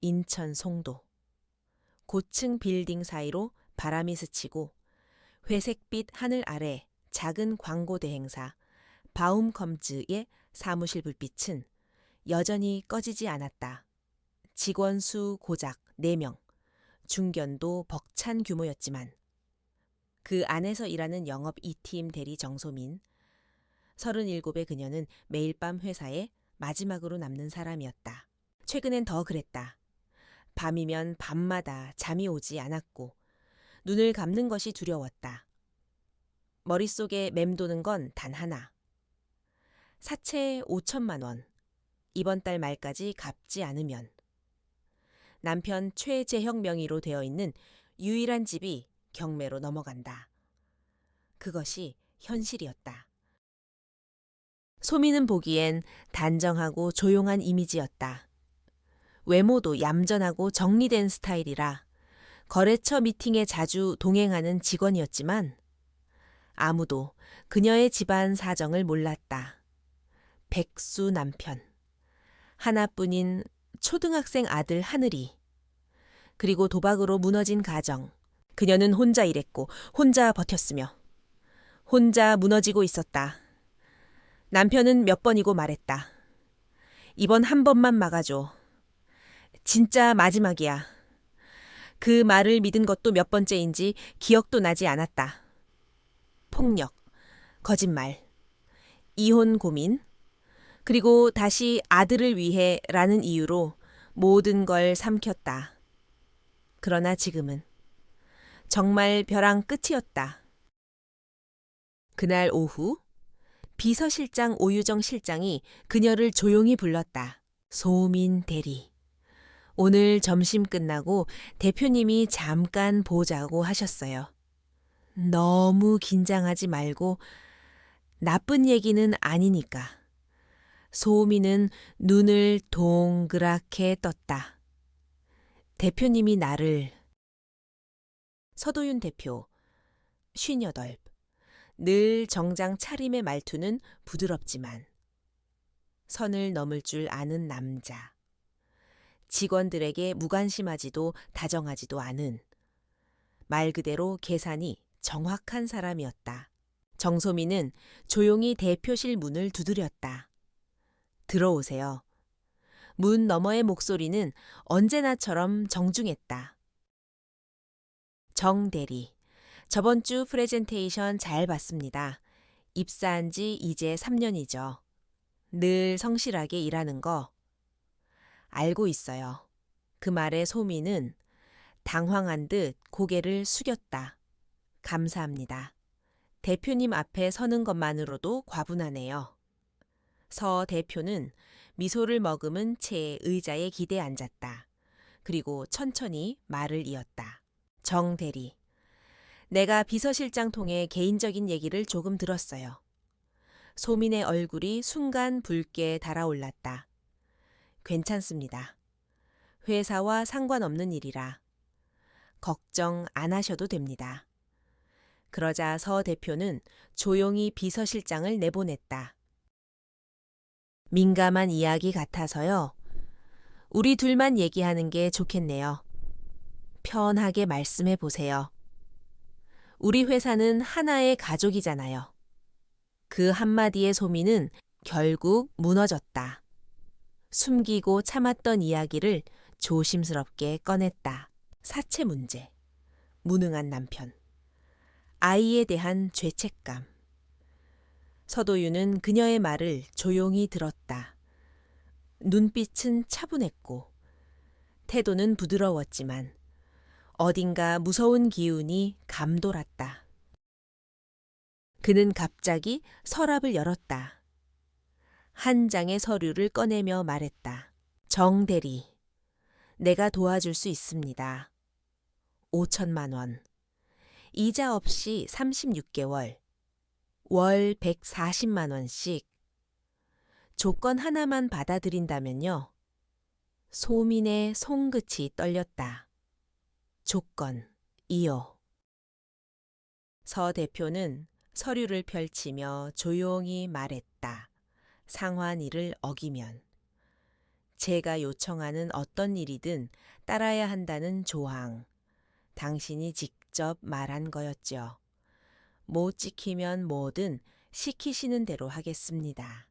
인천 송도. 고층 빌딩 사이로 바람이 스치고 회색빛 하늘 아래 작은 광고 대행사 바움컴즈의 사무실 불빛은 여전히 꺼지지 않았다. 직원 수 고작 4명, 중견도 벅찬 규모였지만 그 안에서 일하는 영업 2팀 대리 정소민, 37의 그녀는 매일 밤 회사에 마지막으로 남는 사람이었다. 최근엔 더 그랬다. 밤이면 밤마다 잠이 오지 않았고 눈을 감는 것이 두려웠다. 머릿속에 맴도는 건 단 하나. 사채 5천만 원. 이번 달 말까지 갚지 않으면. 남편 최재형 명의로 되어 있는 유일한 집이 경매로 넘어간다. 그것이 현실이었다. 소미는 보기엔 단정하고 조용한 이미지였다. 외모도 얌전하고 정리된 스타일이라 거래처 미팅에 자주 동행하는 직원이었지만 아무도 그녀의 집안 사정을 몰랐다. 백수 남편, 하나뿐인 초등학생 아들 하늘이, 그리고 도박으로 무너진 가정. 그녀는 혼자 일했고 혼자 버텼으며 혼자 무너지고 있었다. 남편은 몇 번이고 말했다. 이번 한 번만 막아줘. 진짜 마지막이야. 그 말을 믿은 것도 몇 번째인지 기억도 나지 않았다. 폭력, 거짓말, 이혼 고민, 그리고 다시 아들을 위해 라는 이유로 모든 걸 삼켰다. 그러나 지금은 정말 벼랑 끝이었다. 그날 오후 비서실장 오유정 실장이 그녀를 조용히 불렀다. 소민 대리. 오늘 점심 끝나고 대표님이 잠깐 보자고 하셨어요. 너무 긴장하지 말고 나쁜 얘기는 아니니까. 소민은 눈을 동그랗게 떴다. 대표님이 나를. 서도윤 대표, 58. 늘 정장 차림의 말투는 부드럽지만 선을 넘을 줄 아는 남자. 직원들에게 무관심하지도 다정하지도 않은 말 그대로 계산이 정확한 사람이었다. 정소민은 조용히 대표실 문을 두드렸다. 들어오세요. 문 너머의 목소리는 언제나처럼 정중했다. 정 대리, 저번 주 프레젠테이션 잘 봤습니다. 입사한 지 이제 3년이죠. 늘 성실하게 일하는 거 알고 있어요. 그 말에 소민은 당황한 듯 고개를 숙였다. 감사합니다. 대표님 앞에 서는 것만으로도 과분하네요. 서 대표는 미소를 머금은 채 의자에 기대 앉았다. 그리고 천천히 말을 이었다. 정 대리, 내가 비서실장 통해 개인적인 얘기를 조금 들었어요. 소민의 얼굴이 순간 붉게 달아올랐다. 괜찮습니다. 회사와 상관없는 일이라 걱정 안 하셔도 됩니다. 그러자 서 대표는 조용히 비서실장을 내보냈다. 민감한 이야기 같아서요. 우리 둘만 얘기하는 게 좋겠네요. 편하게 말씀해 보세요. 우리 회사는 하나의 가족이잖아요. 그 한마디의 소민은 결국 무너졌다. 숨기고 참았던 이야기를 조심스럽게 꺼냈다. 사채 문제, 무능한 남편, 아이에 대한 죄책감. 서도윤은 그녀의 말을 조용히 들었다. 눈빛은 차분했고 태도는 부드러웠지만 어딘가 무서운 기운이 감돌았다. 그는 갑자기 서랍을 열었다. 한 장의 서류를 꺼내며 말했다. 정 대리, 내가 도와줄 수 있습니다. 5천만 원. 이자 없이 36개월. 월 140만 원씩. 조건 하나만 받아들인다면요. 소민의 손끝이 떨렸다. 조건이요. 서 대표는 서류를 펼치며 조용히 말했다. 상환일을 어기면 제가 요청하는 어떤 일이든 따라야 한다는 조항. 당신이 직접 말한 거였죠. 못 지키면 뭐든 시키시는 대로 하겠습니다.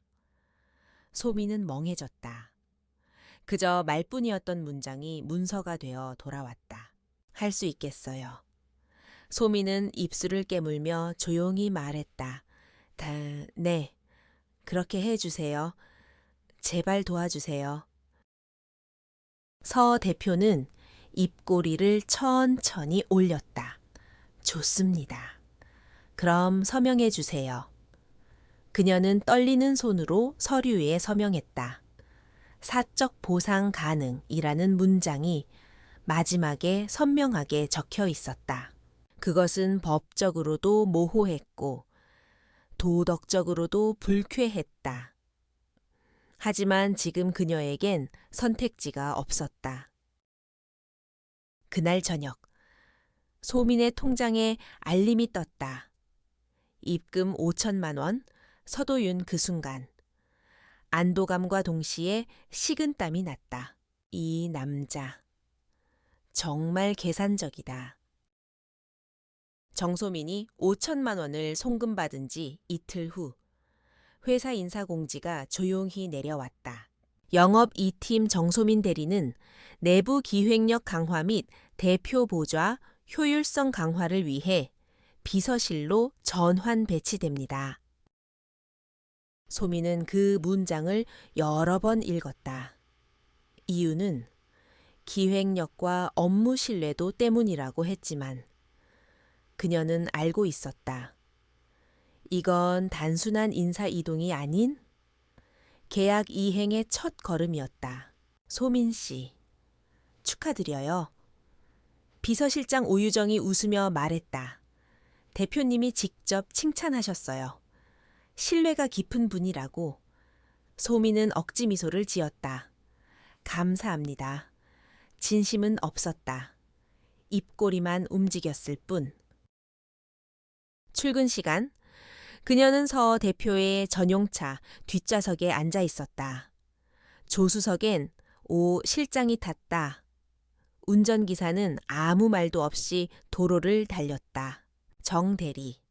소미는 멍해졌다. 그저 말뿐이었던 문장이 문서가 되어 돌아왔다. 할 수 있겠어요. 소미는 입술을 깨물며 조용히 말했다. 네, 그렇게 해주세요. 제발 도와주세요. 서 대표는 입꼬리를 천천히 올렸다. 좋습니다. 그럼 서명해 주세요. 그녀는 떨리는 손으로 서류에 서명했다. 사적 보상 가능이라는 문장이 마지막에 선명하게 적혀 있었다. 그것은 법적으로도 모호했고 도덕적으로도 불쾌했다. 하지만 지금 그녀에겐 선택지가 없었다. 그날 저녁, 소민의 통장에 알림이 떴다. 입금 5천만 원, 서도윤 그 순간. 안도감과 동시에 식은땀이 났다. 이 남자. 정말 계산적이다. 정소민이 5천만 원을 송금받은 지 이틀 후 회사 인사공지가 조용히 내려왔다. 영업 2팀 정소민 대리는 내부 기획력 강화 및 대표 보좌 효율성 강화를 위해 비서실로 전환 배치됩니다. 소민은 그 문장을 여러 번 읽었다. 이유는 기획력과 업무 신뢰도 때문이라고 했지만 그녀는 알고 있었다. 이건 단순한 인사 이동이 아닌 계약 이행의 첫 걸음이었다. 소민 씨, 축하드려요. 비서실장 오유정이 웃으며 말했다. 대표님이 직접 칭찬하셨어요. 신뢰가 깊은 분이라고. 소민은 억지 미소를 지었다. 감사합니다. 진심은 없었다. 입꼬리만 움직였을 뿐. 출근 시간, 그녀는 서 대표의 전용차 뒷좌석에 앉아 있었다. 조수석엔 오 실장이 탔다. 운전기사는 아무 말도 없이 도로를 달렸다. 정 대리.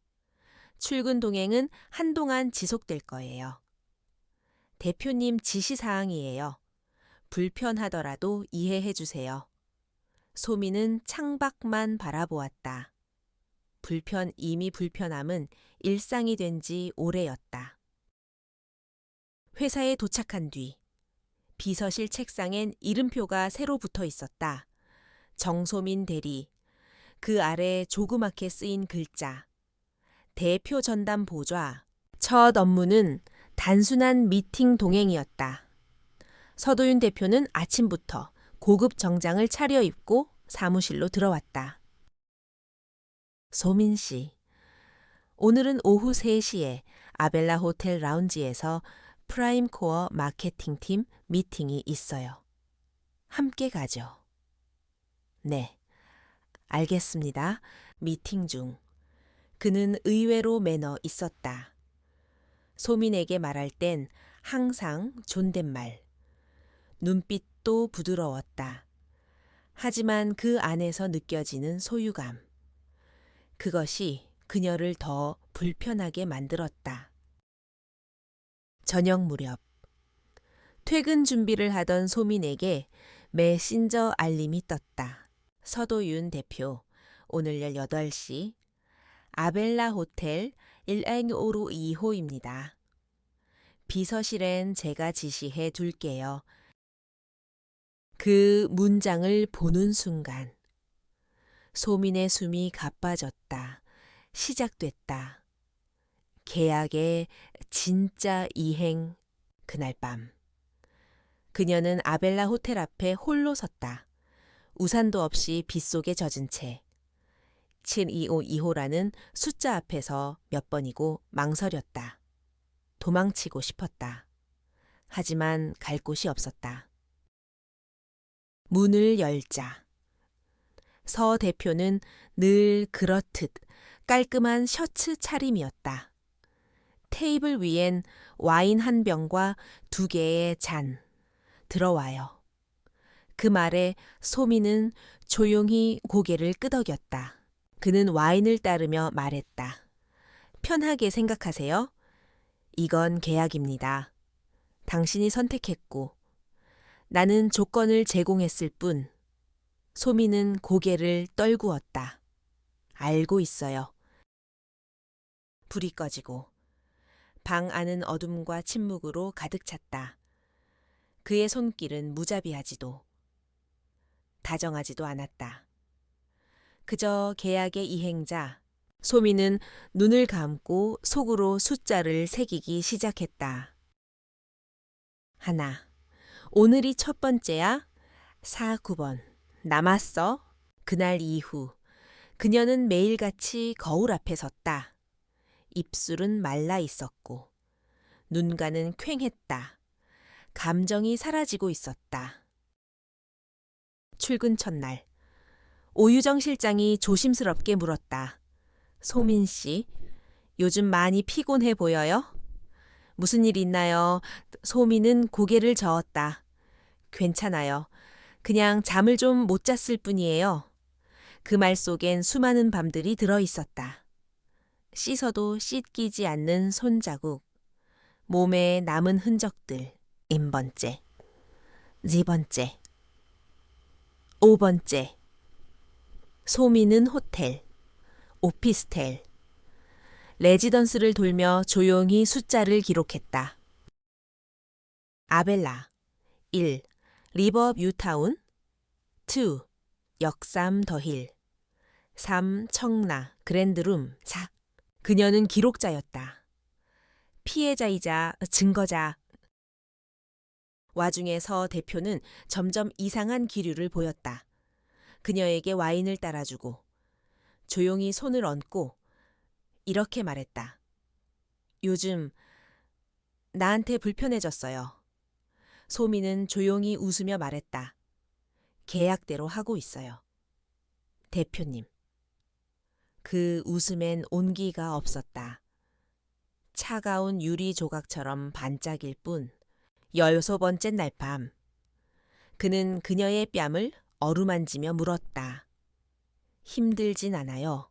출근 동행은 한동안 지속될 거예요. 대표님 지시사항이에요. 불편하더라도 이해해 주세요. 소민은 창밖만 바라보았다. 이미 불편함은 일상이 된 지 오래였다. 회사에 도착한 뒤 비서실 책상엔 이름표가 새로 붙어 있었다. 정소민 대리. 그 아래 조그맣게 쓰인 글자. 대표 전담 보좌. 첫 업무는 단순한 미팅 동행이었다. 서도윤 대표는 아침부터 고급 정장을 차려입고 사무실로 들어왔다. 소민 씨, 오늘은 오후 3시에 아벨라 호텔 라운지에서 프라임 코어 마케팅팀 미팅이 있어요. 함께 가죠. 네, 알겠습니다. 미팅 중. 그는 의외로 매너 있었다. 소민에게 말할 땐 항상 존댓말. 눈빛도 부드러웠다. 하지만 그 안에서 느껴지는 소유감. 그것이 그녀를 더 불편하게 만들었다. 저녁 무렵 퇴근 준비를 하던 소민에게 메신저 알림이 떴다. 서도윤 대표, 오늘 18시 아벨라 호텔 1앵오루 2호입니다. 비서실엔 제가 지시해 둘게요. 그 문장을 보는 순간 소민의 숨이 가빠졌다. 시작됐다. 계약의 진짜 이행. 그날 밤. 그녀는 아벨라 호텔 앞에 홀로 섰다. 우산도 없이 빗속에 젖은 채. 7252호라는 숫자 앞에서 몇 번이고 망설였다. 도망치고 싶었다. 하지만 갈 곳이 없었다. 문을 열자. 서 대표는 늘 그렇듯 깔끔한 셔츠 차림이었다. 테이블 위엔 와인 한 병과 2개의 잔, 들어와요. 그 말에 소민은 조용히 고개를 끄덕였다. 그는 와인을 따르며 말했다. 편하게 생각하세요. 이건 계약입니다. 당신이 선택했고 나는 조건을 제공했을 뿐. 소민은 고개를 떨구었다. 알고 있어요. 불이 꺼지고 방 안은 어둠과 침묵으로 가득 찼다. 그의 손길은 무자비하지도 다정하지도 않았다. 그저 계약의 이행자. 소민은 눈을 감고 속으로 숫자를 새기기 시작했다. 하나. 오늘이 첫 번째야? 4, 9번. 남았어? 그날 이후 그녀는 매일같이 거울 앞에 섰다. 입술은 말라 있었고 눈가는 퀭했다. 감정이 사라지고 있었다. 출근 첫날 오유정 실장이 조심스럽게 물었다. 소민 씨, 요즘 많이 피곤해 보여요? 무슨 일 있나요? 소민은 고개를 저었다. 괜찮아요. 그냥 잠을 좀 못 잤을 뿐이에요. 그 말 속엔 수많은 밤들이 들어 있었다. 씻어도 씻기지 않는 손자국, 몸에 남은 흔적들, N번째, 4번째, 5번째. 소민은 호텔, 오피스텔, 레지던스를 돌며 조용히 숫자를 기록했다. 아벨라 1. 리버 뷰타운 2. 역삼 더힐 3. 청라 그랜드룸 4. 그녀는 기록자였다. 피해자이자 증거자. 와중에 서 대표는 점점 이상한 기류를 보였다. 그녀에게 와인을 따라주고 조용히 손을 얹고 이렇게 말했다. 요즘 나한테 불편해졌어요. 소민은 조용히 웃으며 말했다. 계약대로 하고 있어요. 대표님. 그 웃음엔 온기가 없었다. 차가운 유리 조각처럼 반짝일 뿐. 16번째 날 밤. 그는 그녀의 뺨을 어루만지며 물었다. 힘들진 않아요.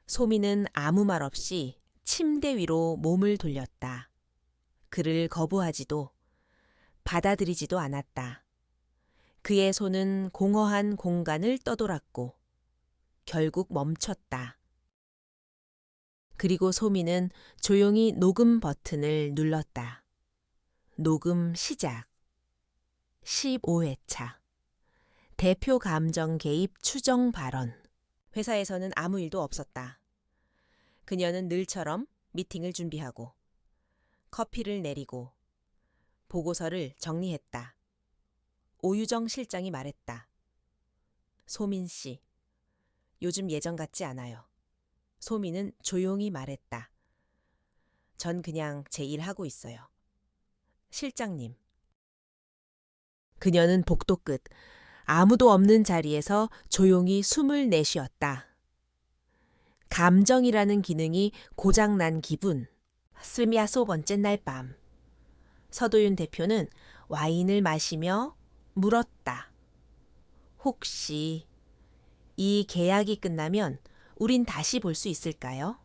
소민은 아무 말 없이 침대 위로 몸을 돌렸다. 그를 거부하지도 받아들이지도 않았다. 그의 손은 공허한 공간을 떠돌았고 결국 멈췄다. 그리고 소민은 조용히 녹음 버튼을 눌렀다. 녹음 시작. 15회차. 대표 감정 개입 추정 발언. 회사에서는 아무 일도 없었다. 그녀는 늘처럼 미팅을 준비하고 커피를 내리고 보고서를 정리했다. 오유정 실장이 말했다. 소민 씨, 요즘 예전 같지 않아요. 소민은 조용히 말했다. 전 그냥 제 일 하고 있어요. 실장님. 그녀는 복도 끝 아무도 없는 자리에서 조용히 숨을 내쉬었다. 감정이라는 기능이 고장난 기분. 26번째 날 밤. 서도윤 대표는 와인을 마시며 물었다. 혹시 이 계약이 끝나면 우린 다시 볼 수 있을까요?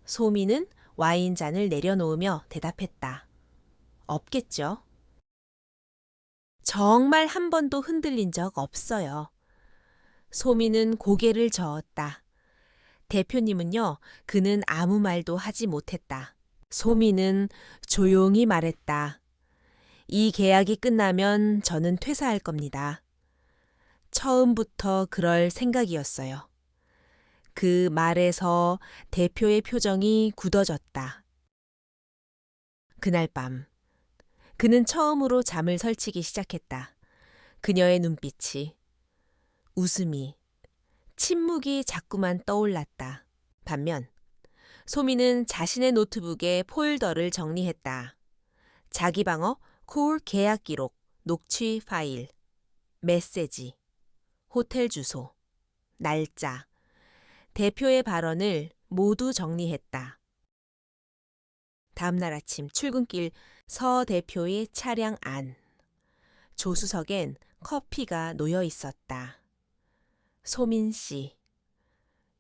소민은 와인잔을 내려놓으며 대답했다. 없겠죠. 정말 한 번도 흔들린 적 없어요. 소민은 고개를 저었다. 대표님은요, 그는 아무 말도 하지 못했다. 소민은 조용히 말했다. 이 계약이 끝나면 저는 퇴사할 겁니다. 처음부터 그럴 생각이었어요. 그 말에서 대표의 표정이 굳어졌다. 그날 밤, 그는 처음으로 잠을 설치기 시작했다. 그녀의 눈빛이, 웃음이, 침묵이 자꾸만 떠올랐다. 반면 소민은 자신의 노트북에 폴더를 정리했다. 자기 방어, 콜 계약 기록, 녹취 파일, 메시지, 호텔 주소, 날짜, 대표의 발언을 모두 정리했다. 다음 날 아침 출근길 서 대표의 차량 안. 조수석엔 커피가 놓여 있었다. 소민 씨,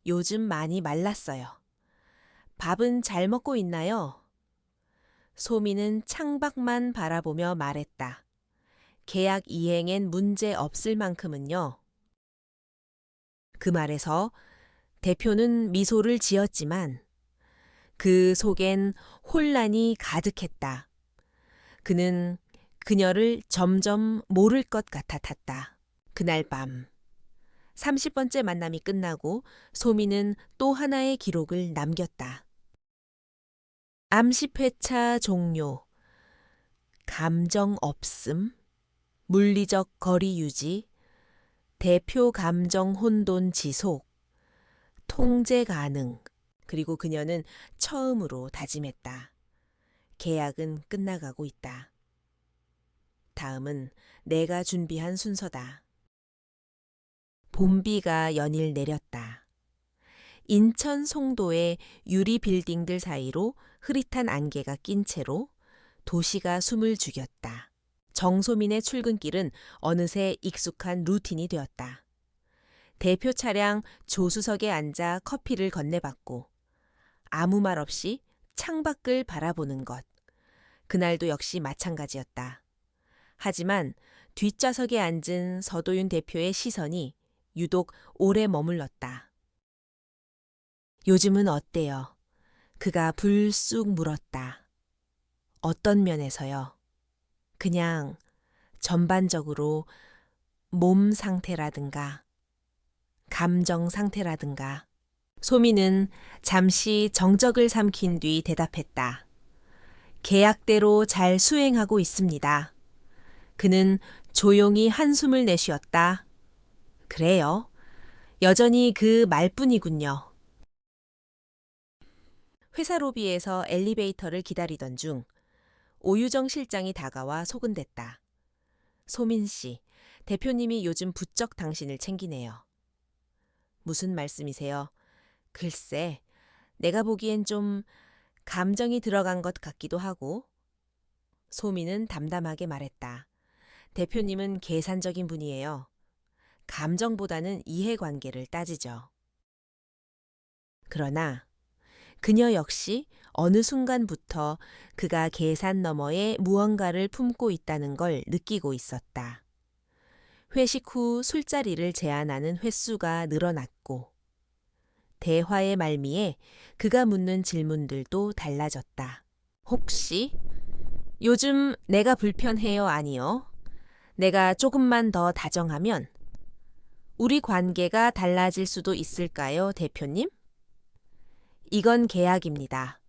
요즘 많이 말랐어요. 밥은 잘 먹고 있나요? 소민은 창밖만 바라보며 말했다. 계약 이행엔 문제 없을 만큼은요. 그 말에서 대표는 미소를 지었지만 그 속엔 혼란이 가득했다. 그는 그녀를 점점 모를 것 같았다. 그날 밤 30번째 만남이 끝나고 소민은 또 하나의 기록을 남겼다. 암시회차 종료, 감정 없음, 물리적 거리 유지, 대표 감정 혼돈 지속, 통제 가능. 그리고 그녀는 처음으로 다짐했다. 계약은 끝나가고 있다. 다음은 내가 준비한 순서다. 봄비가 연일 내렸다. 인천 송도의 유리 빌딩들 사이로 흐릿한 안개가 낀 채로 도시가 숨을 죽였다. 정소민의 출근길은 어느새 익숙한 루틴이 되었다. 대표 차량 조수석에 앉아 커피를 건네받고 아무 말 없이 창밖을 바라보는 것. 그날도 역시 마찬가지였다. 하지만 뒷좌석에 앉은 서도윤 대표의 시선이 유독 오래 머물렀다. 요즘은 어때요? 그가 불쑥 물었다. 어떤 면에서요? 그냥 전반적으로 몸 상태라든가 감정 상태라든가. 소민은 잠시 정적을 삼킨 뒤 대답했다. 계약대로 잘 수행하고 있습니다. 그는 조용히 한숨을 내쉬었다. 그래요. 여전히 그 말뿐이군요. 회사 로비에서 엘리베이터를 기다리던 중 오유정 실장이 다가와 소근댔다. 소민 씨, 대표님이 요즘 부쩍 당신을 챙기네요. 무슨 말씀이세요? 글쎄, 내가 보기엔 좀 감정이 들어간 것 같기도 하고. 소민은 담담하게 말했다. 대표님은 계산적인 분이에요. 감정보다는 이해관계를 따지죠. 그러나 그녀 역시 어느 순간부터 그가 계산 너머에 무언가를 품고 있다는 걸 느끼고 있었다. 회식 후 술자리를 제안하는 횟수가 늘어났고 대화의 말미에 그가 묻는 질문들도 달라졌다. 혹시 요즘 내가 불편해요 아니요? 내가 조금만 더 다정하면 우리 관계가 달라질 수도 있을까요, 대표님? 이건 계약입니다.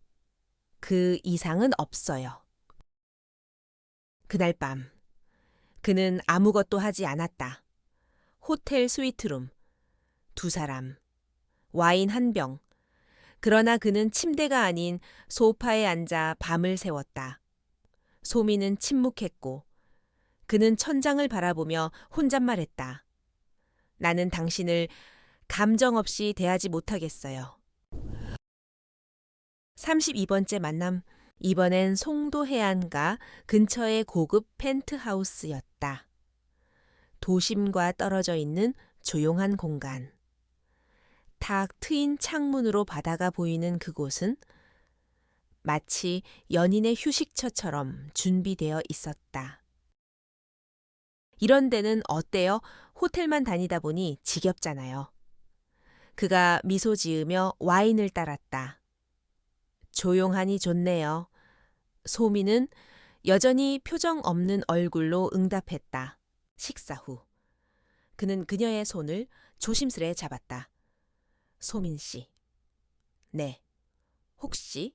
그 이상은 없어요. 그날 밤 그는 아무것도 하지 않았다. 호텔 스위트룸, 두 사람, 와인 한 병. 그러나 그는 침대가 아닌 소파에 앉아 밤을 새웠다. 소민은 침묵했고 그는 천장을 바라보며 혼잣말했다. 나는 당신을 감정 없이 대하지 못하겠어요. 32번째 만남. 이번엔 송도 해안가 근처의 고급 펜트하우스였다. 도심과 떨어져 있는 조용한 공간. 탁 트인 창문으로 바다가 보이는 그곳은 마치 연인의 휴식처처럼 준비되어 있었다. 이런 데는 어때요? 호텔만 다니다 보니 지겹잖아요. 그가 미소 지으며 와인을 따랐다. 조용하니 좋네요. 소민은 여전히 표정 없는 얼굴로 응답했다. 식사 후 그는 그녀의 손을 조심스레 잡았다. 소민 씨. 네. 혹시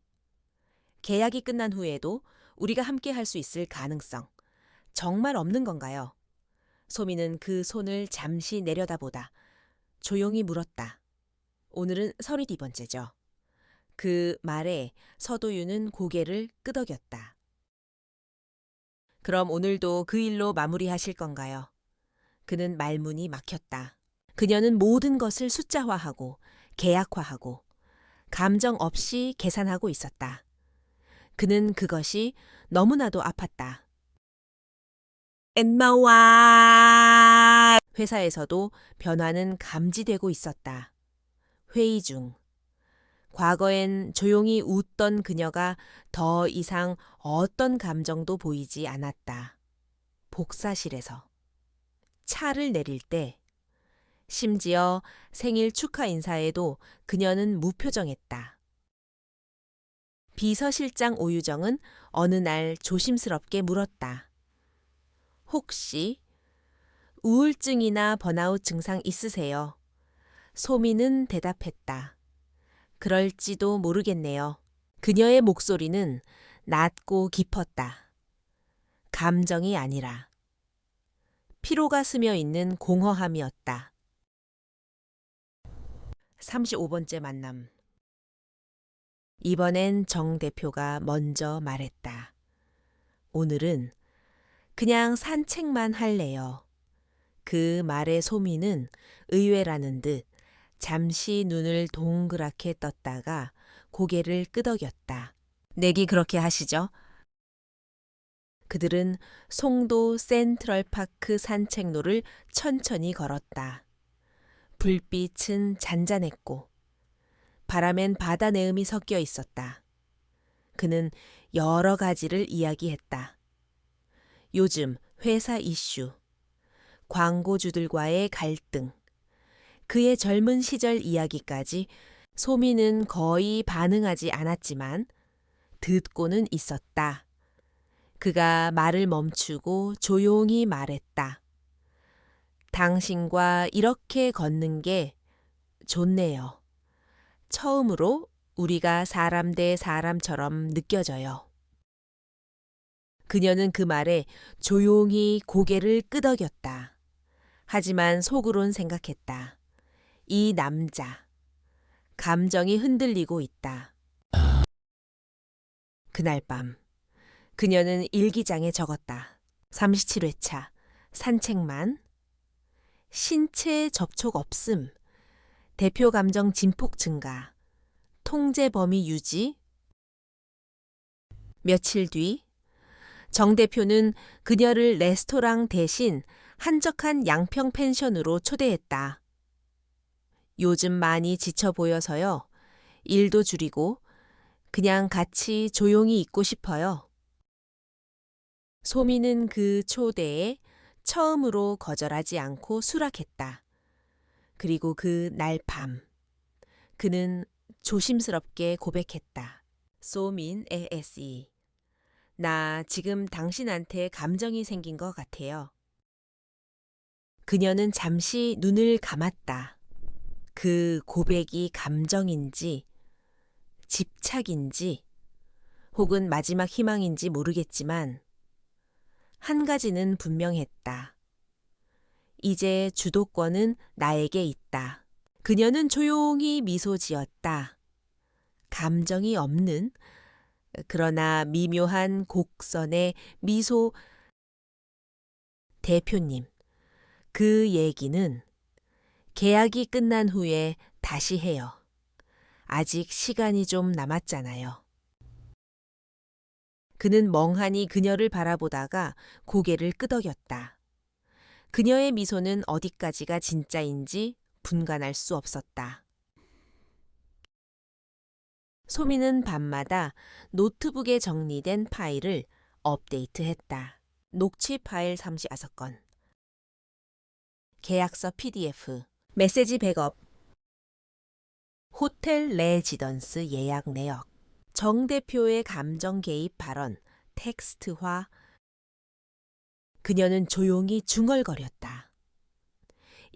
계약이 끝난 후에도 우리가 함께 할 수 있을 가능성 정말 없는 건가요? 소민은 그 손을 잠시 내려다보다 조용히 물었다. 오늘은 32번째죠. 그 말에 서도윤은 고개를 끄덕였다. 그럼 오늘도 그 일로 마무리하실 건가요? 그는 말문이 막혔다. 그녀는 모든 것을 숫자화하고 계약화하고 감정 없이 계산하고 있었다. 그는 그것이 너무나도 아팠다. 엔마와! 회사에서도 변화는 감지되고 있었다. 회의 중 과거엔 조용히 웃던 그녀가 더 이상 어떤 감정도 보이지 않았다. 복사실에서 차를 내릴 때 심지어 생일 축하 인사에도 그녀는 무표정했다. 비서실장 오유정은 어느 날 조심스럽게 물었다. 혹시 우울증이나 번아웃 증상 있으세요? 소민은 대답했다. 그럴지도 모르겠네요. 그녀의 목소리는 낮고 깊었다. 감정이 아니라 피로가 스며 있는 공허함이었다. 35번째 만남. 이번엔 정 대표가 먼저 말했다. 오늘은 그냥 산책만 할래요. 그 말의 소미는 의외라는 듯 잠시 눈을 동그랗게 떴다가 고개를 끄덕였다. 내기 그렇게 하시죠? 그들은 송도 센트럴파크 산책로를 천천히 걸었다. 불빛은 잔잔했고 바람엔 바다 내음이 섞여 있었다. 그는 여러 가지를 이야기했다. 요즘 회사 이슈, 광고주들과의 갈등, 그의 젊은 시절 이야기까지 소미는 거의 반응하지 않았지만 듣고는 있었다. 그가 말을 멈추고 조용히 말했다. 당신과 이렇게 걷는 게 좋네요. 처음으로 우리가 사람 대 사람처럼 느껴져요. 그녀는 그 말에 조용히 고개를 끄덕였다. 하지만 속으론 생각했다. 이 남자, 감정이 흔들리고 있다. 그날 밤, 그녀는 일기장에 적었다. 37회차, 산책만, 신체 접촉 없음, 대표 감정 진폭 증가, 통제 범위 유지. 며칠 뒤, 정 대표는 그녀를 레스토랑 대신 한적한 양평 펜션으로 초대했다. 요즘 많이 지쳐 보여서요. 일도 줄이고 그냥 같이 조용히 있고 싶어요. 소미는 그 초대에 처음으로 거절하지 않고 수락했다. 그리고 그 날 밤, 그는 조심스럽게 고백했다. 소민 ASE. 나 지금 당신한테 감정이 생긴 것 같아요. 그녀는 잠시 눈을 감았다. 그 고백이 감정인지, 집착인지, 혹은 마지막 희망인지 모르겠지만, 한 가지는 분명했다. 이제 주도권은 나에게 있다. 그녀는 조용히 미소 지었다. 감정이 없는, 그러나 미묘한 곡선의 미소. 대표님, 그 얘기는 계약이 끝난 후에 다시 해요. 아직 시간이 좀 남았잖아요. 그는 멍하니 그녀를 바라보다가 고개를 끄덕였다. 그녀의 미소는 어디까지가 진짜인지 분간할 수 없었다. 소미는 밤마다 노트북에 정리된 파일을 업데이트했다. 녹취 파일 35건, 계약서 PDF, 메시지 백업, 호텔 레지던스 예약 내역, 정 대표의 감정 개입 발언, 텍스트화. 그녀는 조용히 중얼거렸다.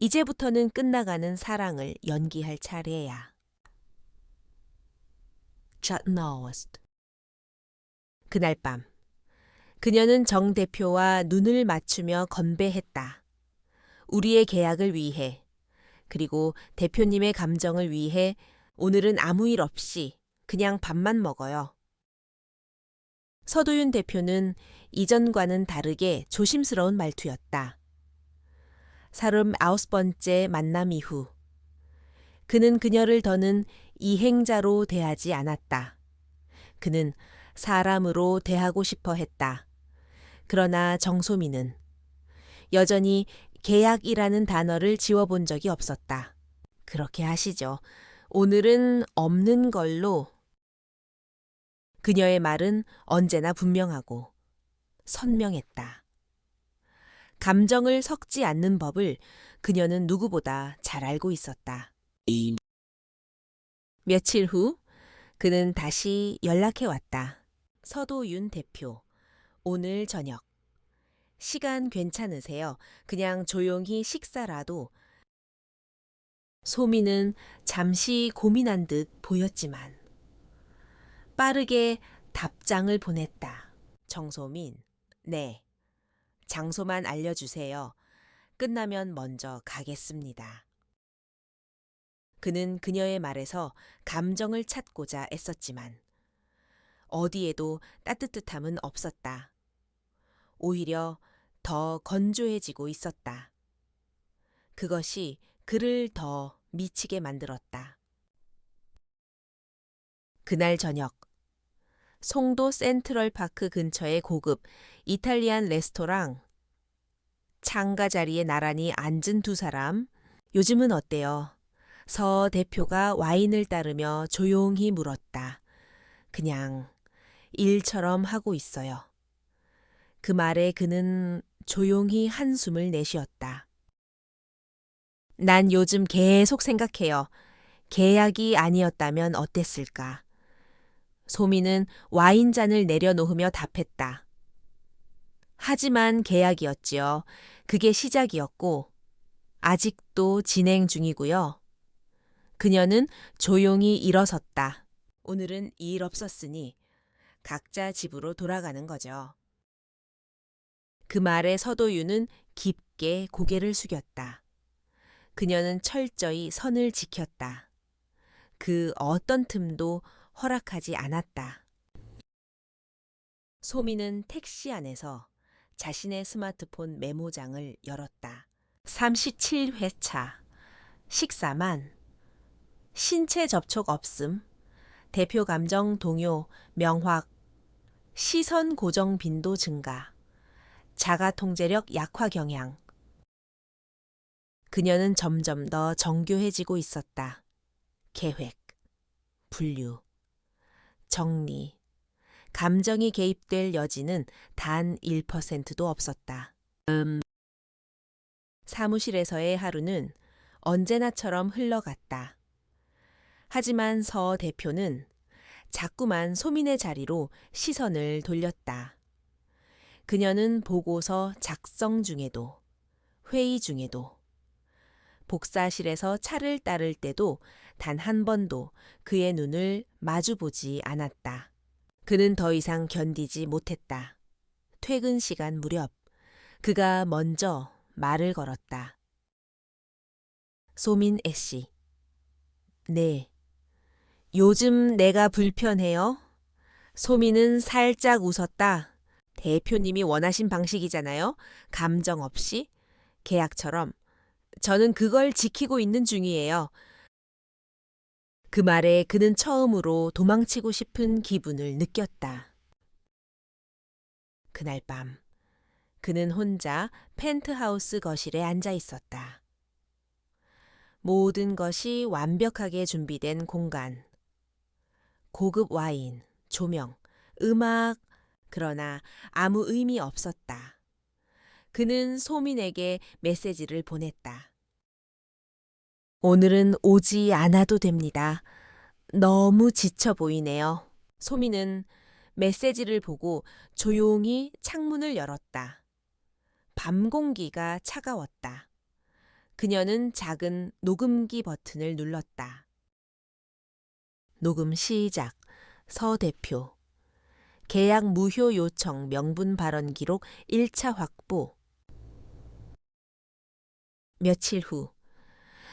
이제부터는 끝나가는 사랑을 연기할 차례야. 그날 밤, 그녀는 정 대표와 눈을 맞추며 건배했다. 우리의 계약을 위해, 그리고 대표님의 감정을 위해 오늘은 아무 일 없이 그냥 밥만 먹어요. 서도윤 대표는 이전과는 다르게 조심스러운 말투였다. 39번째 만남 이후 그는 그녀를 더는 이행자로 대하지 않았다. 그는 사람으로 대하고 싶어 했다. 그러나 정소미는 여전히 계약이라는 단어를 지워본 적이 없었다. 그렇게 하시죠. 오늘은 없는 걸로. 그녀의 말은 언제나 분명하고 선명했다. 감정을 섞지 않는 법을 그녀는 누구보다 잘 알고 있었다. 며칠 후 그는 다시 연락해 왔다. 서도윤 대표, 오늘 저녁. 시간 괜찮으세요? 그냥 조용히 식사라도. 소미는 잠시 고민한 듯 보였지만 빠르게 답장을 보냈다. 정소민, 네. 장소만 알려주세요. 끝나면 먼저 가겠습니다. 그는 그녀의 말에서 감정을 찾고자 애썼지만 어디에도 따뜻함은 없었다. 오히려 더 건조해지고 있었다. 그것이 그를 더 미치게 만들었다. 그날 저녁, 송도 센트럴파크 근처의 고급 이탈리안 레스토랑. 창가 자리에 나란히 앉은 두 사람. 요즘은 어때요? 서 대표가 와인을 따르며 조용히 물었다. 그냥 일처럼 하고 있어요. 그 말에 그는 조용히 한숨을 내쉬었다. 난 요즘 계속 생각해요. 계약이 아니었다면 어땠을까? 소미는 와인잔을 내려놓으며 답했다. 하지만 계약이었지요. 그게 시작이었고 아직도 진행 중이고요. 그녀는 조용히 일어섰다. 오늘은 일 없었으니 각자 집으로 돌아가는 거죠. 그 말에 서도윤은 깊게 고개를 숙였다. 그녀는 철저히 선을 지켰다. 그 어떤 틈도 허락하지 않았다. 소미는 택시 안에서 자신의 스마트폰 메모장을 열었다. 37회차. 식사만. 신체 접촉 없음. 대표 감정 동요, 명확. 시선 고정 빈도 증가. 자가 통제력 약화 경향. 그녀는 점점 더 정교해지고 있었다. 계획, 분류, 정리. 감정이 개입될 여지는 단 1%도 없었다. 사무실에서의 하루는 언제나처럼 흘러갔다. 하지만 서 대표는 자꾸만 소민의 자리로 시선을 돌렸다. 그녀는 보고서 작성 중에도, 회의 중에도, 복사실에서 차를 따를 때도 단 한 번도 그의 눈을 마주보지 않았다. 그는 더 이상 견디지 못했다. 퇴근 시간 무렵 그가 먼저 말을 걸었다. 소민 애씨. 네. 요즘 내가 불편해요? 소민은 살짝 웃었다. 대표님이 원하신 방식이잖아요. 감정 없이. 계약처럼. 저는 그걸 지키고 있는 중이에요. 그 말에 그는 처음으로 도망치고 싶은 기분을 느꼈다. 그날 밤 그는 혼자 펜트하우스 거실에 앉아 있었다. 모든 것이 완벽하게 준비된 공간. 고급 와인, 조명, 음악, 그러나 아무 의미 없었다. 그는 소민에게 메시지를 보냈다. 오늘은 오지 않아도 됩니다. 너무 지쳐 보이네요. 소민은 메시지를 보고 조용히 창문을 열었다. 밤 공기가 차가웠다. 그녀는 작은 녹음기 버튼을 눌렀다. 녹음 시작. 서 대표. 계약 무효 요청 명분 발언 기록 1차 확보. 며칠 후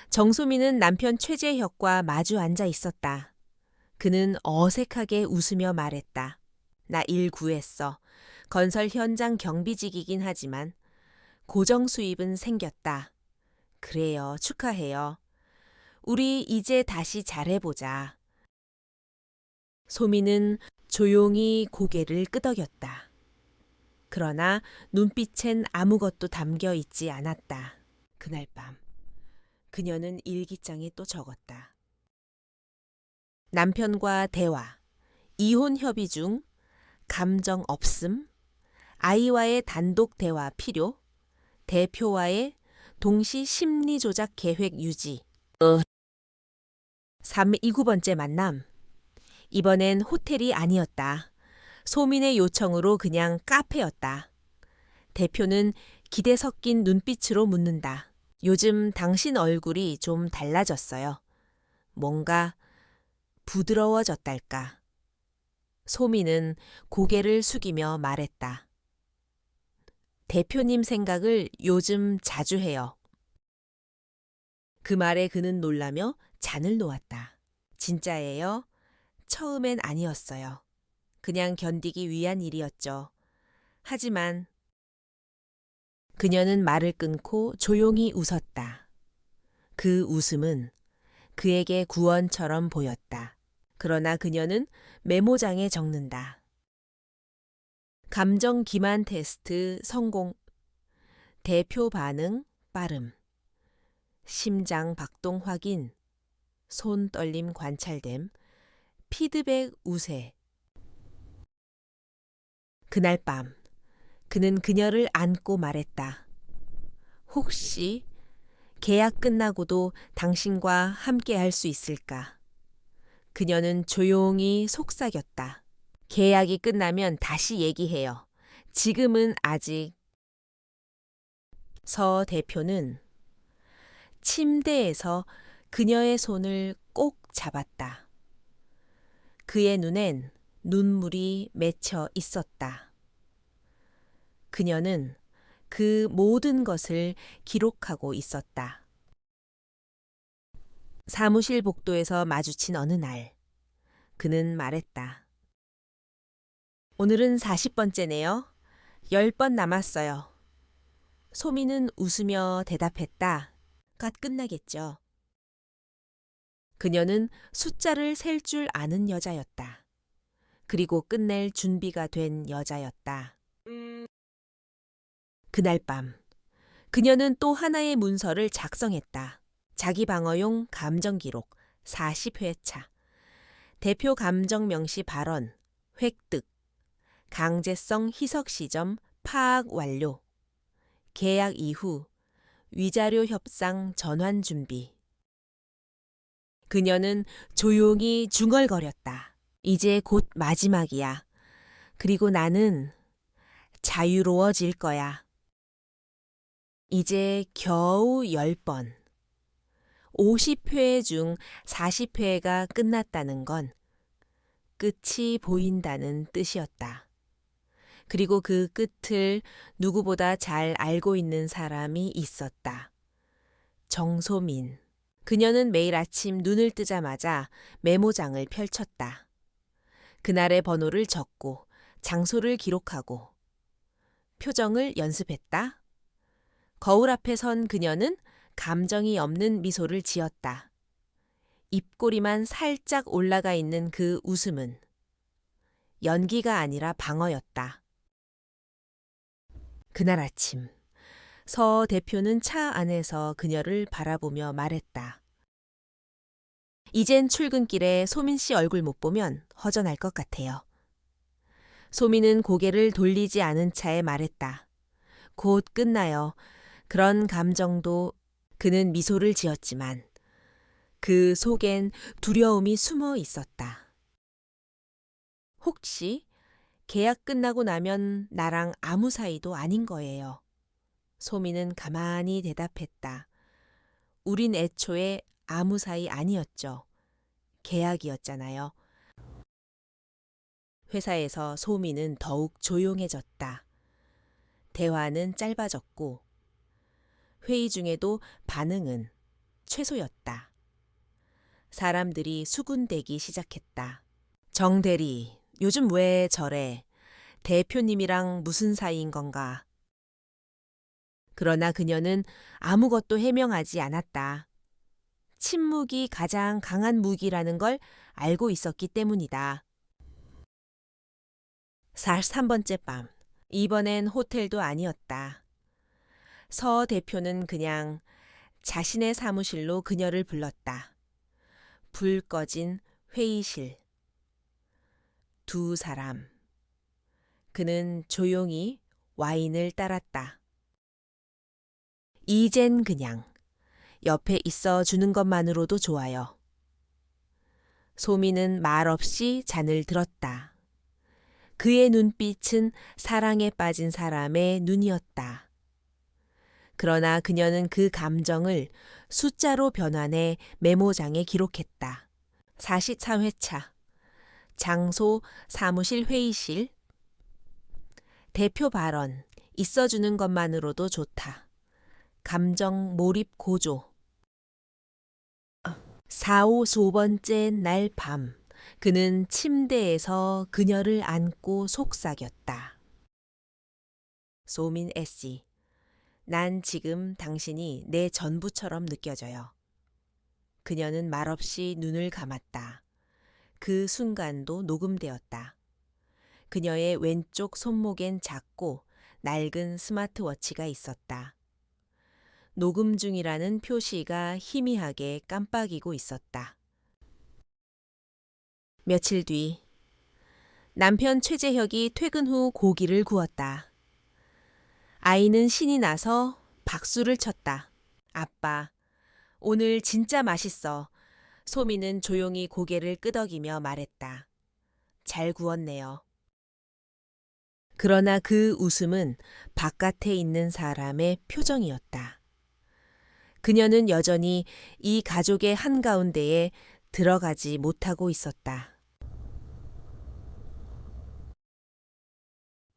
정소민은 남편 최재혁과 마주 앉아 있었다. 그는 어색하게 웃으며 말했다. 나 일 구했어. 건설 현장 경비직이긴 하지만 고정 수입은 생겼다. 그래요. 축하해요. 우리 이제 다시 잘해보자. 소민은 조용히 고개를 끄덕였다. 그러나 눈빛엔 아무것도 담겨 있지 않았다. 그날 밤 그녀는 일기장에 또 적었다. 남편과 대화, 이혼 협의 중, 감정 없음, 아이와의 단독 대화 필요, 대표와의 동시 심리 조작 계획 유지. 329번째 만남. 이번엔 호텔이 아니었다. 소민의 요청으로 그냥 카페였다. 대표는 기대 섞인 눈빛으로 묻는다. 요즘 당신 얼굴이 좀 달라졌어요. 뭔가 부드러워졌달까. 소민은 고개를 숙이며 말했다. 대표님 생각을 요즘 자주 해요. 그 말에 그는 놀라며 잔을 놓았다. 진짜예요? 처음엔 아니었어요. 그냥 견디기 위한 일이었죠. 하지만 그녀는 말을 끊고 조용히 웃었다. 그 웃음은 그에게 구원처럼 보였다. 그러나 그녀는 메모장에 적는다. 감정 기만 테스트 성공. 대표 반응 빠름. 심장 박동 확인. 손 떨림 관찰됨. 피드백 우세. 그날 밤 그는 그녀를 안고 말했다. 혹시 계약 끝나고도 당신과 함께 할 수 있을까? 그녀는 조용히 속삭였다. 계약이 끝나면 다시 얘기해요. 지금은 아직. 서 대표는 침대에서 그녀의 손을 꼭 잡았다. 그의 눈엔 눈물이 맺혀 있었다. 그녀는 그 모든 것을 기록하고 있었다. 사무실 복도에서 마주친 어느 날, 그는 말했다. 오늘은 40번째네요. 10번 남았어요. 소민은 웃으며 대답했다. 갓 끝나겠죠. 그녀는 숫자를 셀 줄 아는 여자였다. 그리고 끝낼 준비가 된 여자였다. 그날 밤 그녀는 또 하나의 문서를 작성했다. 자기 방어용 감정 기록 40회차. 대표 감정 명시 발언, 획득, 강제성 희석 시점 파악 완료. 계약 이후 위자료 협상 전환 준비. 그녀는 조용히 중얼거렸다. 이제 곧 마지막이야. 그리고 나는 자유로워질 거야. 이제 겨우 10번. 50회 중 40회가 끝났다는 건 끝이 보인다는 뜻이었다. 그리고 그 끝을 누구보다 잘 알고 있는 사람이 있었다. 정소민. 그녀는 매일 아침 눈을 뜨자마자 메모장을 펼쳤다. 그날의 번호를 적고 장소를 기록하고 표정을 연습했다. 거울 앞에 선 그녀는 감정이 없는 미소를 지었다. 입꼬리만 살짝 올라가 있는 그 웃음은 연기가 아니라 방어였다. 그날 아침, 서 대표는 차 안에서 그녀를 바라보며 말했다. 이젠 출근길에 소민 씨 얼굴 못 보면 허전할 것 같아요. 소민은 고개를 돌리지 않은 채 말했다. 곧 끝나요. 그런 감정도. 그는 미소를 지었지만 그 속엔 두려움이 숨어 있었다. 혹시 계약 끝나고 나면 나랑 아무 사이도 아닌 거예요. 소민은 가만히 대답했다. 우린 애초에 아무 사이 아니었죠. 계약이었잖아요. 회사에서 소민은 더욱 조용해졌다. 대화는 짧아졌고 회의 중에도 반응은 최소였다. 사람들이 수군대기 시작했다. 정 대리, 요즘 왜 저래? 대표님이랑 무슨 사이인 건가? 그러나 그녀는 아무것도 해명하지 않았다. 침묵이 가장 강한 무기라는 걸 알고 있었기 때문이다. 43번째 밤, 이번엔 호텔도 아니었다. 서 대표는 그냥 자신의 사무실로 그녀를 불렀다. 불 꺼진 회의실. 두 사람. 그는 조용히 와인을 따랐다. 이젠 그냥 옆에 있어 주는 것만으로도 좋아요. 소민은 말없이 잔을 들었다. 그의 눈빛은 사랑에 빠진 사람의 눈이었다. 그러나 그녀는 그 감정을 숫자로 변환해 메모장에 기록했다. 44회차. 장소 사무실 회의실. 대표 발언. 있어주는 것만으로도 좋다. 감정 몰입 고조. 4번째 날 밤. 그는 침대에서 그녀를 안고 속삭였다. 소민 애씨. 난 지금 당신이 내 전부처럼 느껴져요. 그녀는 말없이 눈을 감았다. 그 순간도 녹음되었다. 그녀의 왼쪽 손목엔 작고 낡은 스마트워치가 있었다. 녹음 중이라는 표시가 희미하게 깜빡이고 있었다. 며칠 뒤 남편 최재혁이 퇴근 후 고기를 구웠다. 아이는 신이 나서 박수를 쳤다. 아빠, 오늘 진짜 맛있어. 소미는 조용히 고개를 끄덕이며 말했다. 잘 구웠네요. 그러나 그 웃음은 바깥에 있는 사람의 표정이었다. 그녀는 여전히 이 가족의 한가운데에 들어가지 못하고 있었다.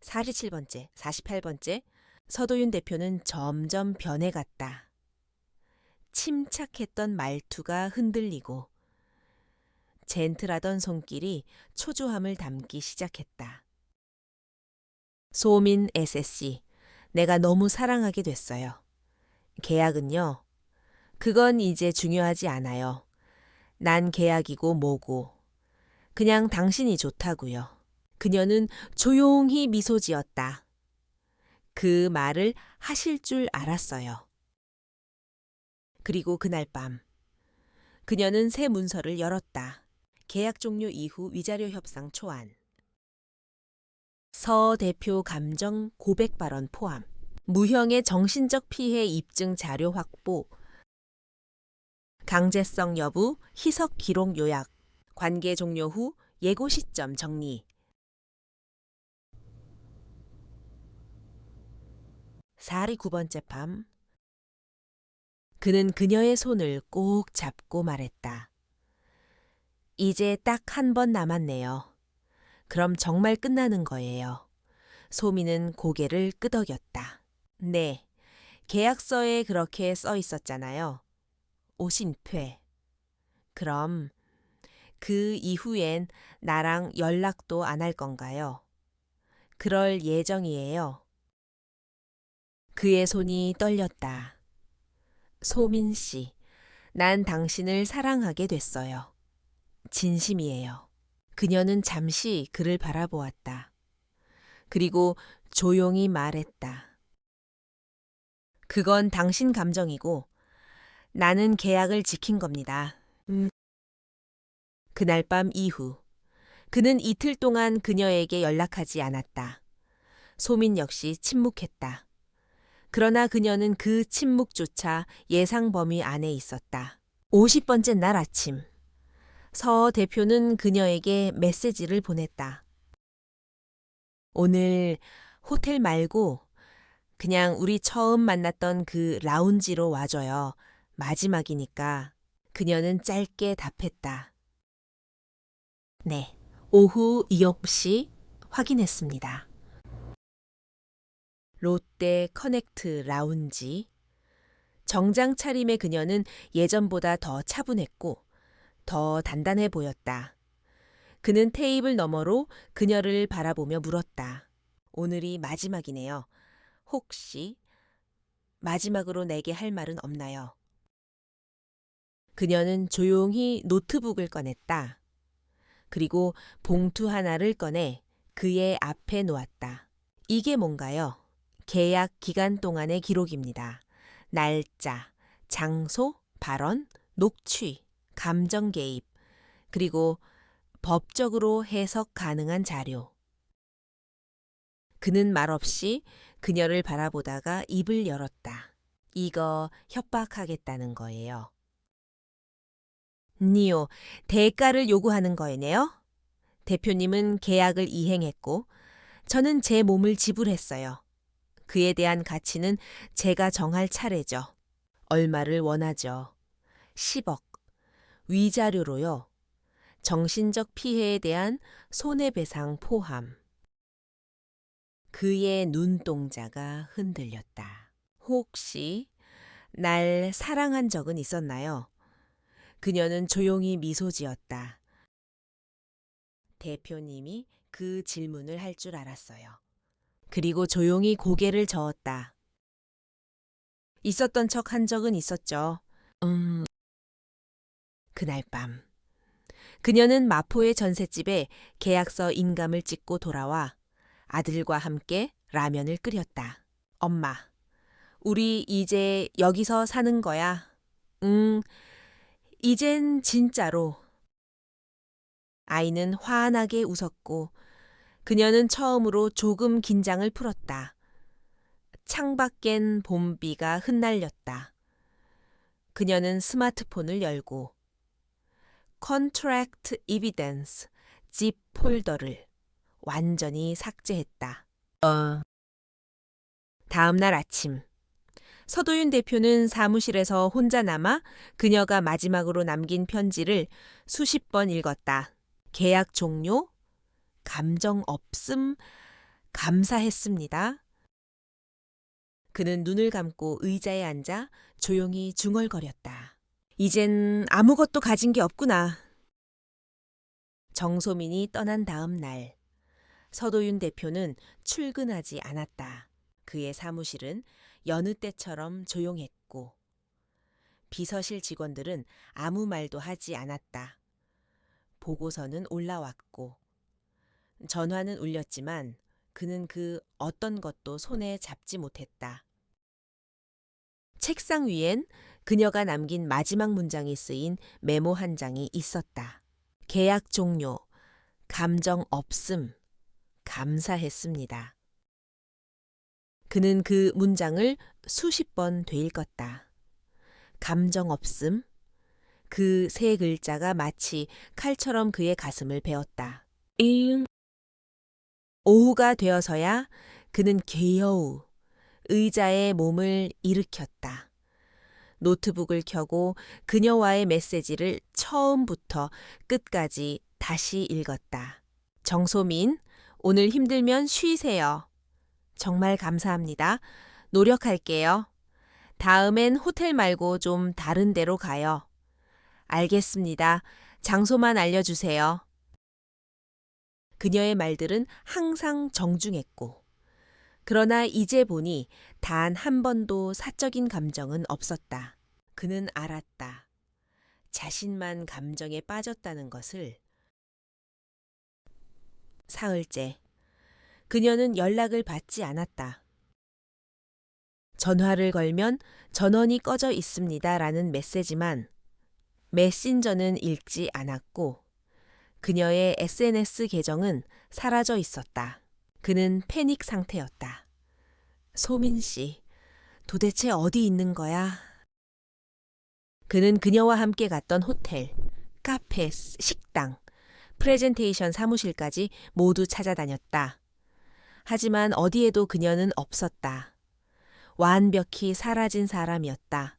47번째, 48번째, 서도윤 대표는 점점 변해갔다. 침착했던 말투가 흔들리고 젠틀하던 손길이 초조함을 담기 시작했다. 소민 SSC, 내가 너무 사랑하게 됐어요. 계약은요? 그건 이제 중요하지 않아요. 난 계약이고 뭐고. 그냥 당신이 좋다고요. 그녀는 조용히 미소 지었다. 그 말을 하실 줄 알았어요. 그리고 그날 밤 그녀는 새 문서를 열었다. 계약 종료 이후 위자료 협상 초안. 서 대표 감정 고백 발언 포함. 무형의 정신적 피해 입증 자료 확보. 강제성 여부 희석 기록 요약. 관계 종료 후 예고 시점 정리. 사리 9번째 밤. 그는 그녀의 손을 꼭 잡고 말했다. 이제 딱 한 번 남았네요. 그럼 정말 끝나는 거예요. 소미는 고개를 끄덕였다. 네, 계약서에 그렇게 써 있었잖아요. 오신퇴. 그럼 그 이후엔 나랑 연락도 안 할 건가요? 그럴 예정이에요. 그의 손이 떨렸다. 소민 씨, 난 당신을 사랑하게 됐어요. 진심이에요. 그녀는 잠시 그를 바라보았다. 그리고 조용히 말했다. 그건 당신 감정이고 나는 계약을 지킨 겁니다. 그날 밤 이후 그는 이틀 동안 그녀에게 연락하지 않았다. 소민 역시 침묵했다. 그러나 그녀는 그 침묵조차 예상 범위 안에 있었다. 50번째 날 아침 서 대표는 그녀에게 메시지를 보냈다. 오늘 호텔 말고 그냥 우리 처음 만났던 그 라운지로 와줘요. 마지막이니까. 그녀는 짧게 답했다. 네, 오후 9시 확인했습니다. 롯데 커넥트 라운지. 정장 차림의 그녀는 예전보다 더 차분했고 더 단단해 보였다. 그는 테이블 너머로 그녀를 바라보며 물었다. 오늘이 마지막이네요. 혹시 마지막으로 내게 할 말은 없나요? 그녀는 조용히 노트북을 꺼냈다. 그리고 봉투 하나를 꺼내 그의 앞에 놓았다. 이게 뭔가요? 계약 기간 동안의 기록입니다. 날짜, 장소, 발언, 녹취, 감정 개입, 그리고 법적으로 해석 가능한 자료. 그는 말없이 그녀를 바라보다가 입을 열었다. 이거 협박하겠다는 거예요. 니오, 대가를 요구하는 거예요? 대표님은 계약을 이행했고 저는 제 몸을 지불했어요. 그에 대한 가치는 제가 정할 차례죠. 얼마를 원하죠? 10억. 위자료로요. 정신적 피해에 대한 손해배상 포함. 그의 눈동자가 흔들렸다. 혹시 날 사랑한 적은 있었나요? 그녀는 조용히 미소 지었다. 대표님이 그 질문을 할 줄 알았어요. 그리고 조용히 고개를 저었다. 있었던 척 한 적은 있었죠. 그날 밤. 그녀는 마포의 전셋집에 계약서 인감을 찍고 돌아와 아들과 함께 라면을 끓였다. 엄마, 우리 이제 여기서 사는 거야. 이젠 진짜로. 아이는 환하게 웃었고 그녀는 처음으로 조금 긴장을 풀었다. 창밖엔 봄비가 흩날렸다. 그녀는 스마트폰을 열고 Contract Evidence zip 폴더를 완전히 삭제했다. 다음 날 아침 서도윤 대표는 사무실에서 혼자 남아 그녀가 마지막으로 남긴 편지를 수십 번 읽었다. 계약 종료, 감정 없음, 감사했습니다. 그는 눈을 감고 의자에 앉아 조용히 중얼거렸다. 이젠 아무것도 가진 게 없구나. 정소민이 떠난 다음 날, 서도윤 대표는 출근하지 않았다. 그의 사무실은 여느 때처럼 조용했고, 비서실 직원들은 아무 말도 하지 않았다. 보고서는 올라왔고, 전화는 울렸지만 그는 그 어떤 것도 손에 잡지 못했다. 책상 위엔 그녀가 남긴 마지막 문장이 쓰인 메모 한 장이 있었다. 계약 종료, 감정 없음, 감사했습니다. 그는 그 문장을 수십 번 되읽었다. 감정 없음, 그 세 글자가 마치 칼처럼 그의 가슴을 베었다. 오후가 되어서야 그는 겨우 의자에 몸을 일으켰다. 노트북을 켜고 그녀와의 메시지를 처음부터 끝까지 다시 읽었다. 정소민, 오늘 힘들면 쉬세요. 정말 감사합니다. 노력할게요. 다음엔 호텔 말고 좀 다른 데로 가요. 알겠습니다. 장소만 알려주세요. 그녀의 말들은 항상 정중했고, 그러나 이제 보니 단 한 번도 사적인 감정은 없었다. 그는 알았다. 자신만 감정에 빠졌다는 것을. 사흘째, 그녀는 연락을 받지 않았다. 전화를 걸면 전원이 꺼져 있습니다라는 메시지만 메신저는 읽지 않았고 그녀의 SNS 계정은 사라져 있었다. 그는 패닉 상태였다. 소민 씨, 도대체 어디 있는 거야? 그는 그녀와 함께 갔던 호텔, 카페, 식당, 프레젠테이션 사무실까지 모두 찾아다녔다. 하지만 어디에도 그녀는 없었다. 완벽히 사라진 사람이었다.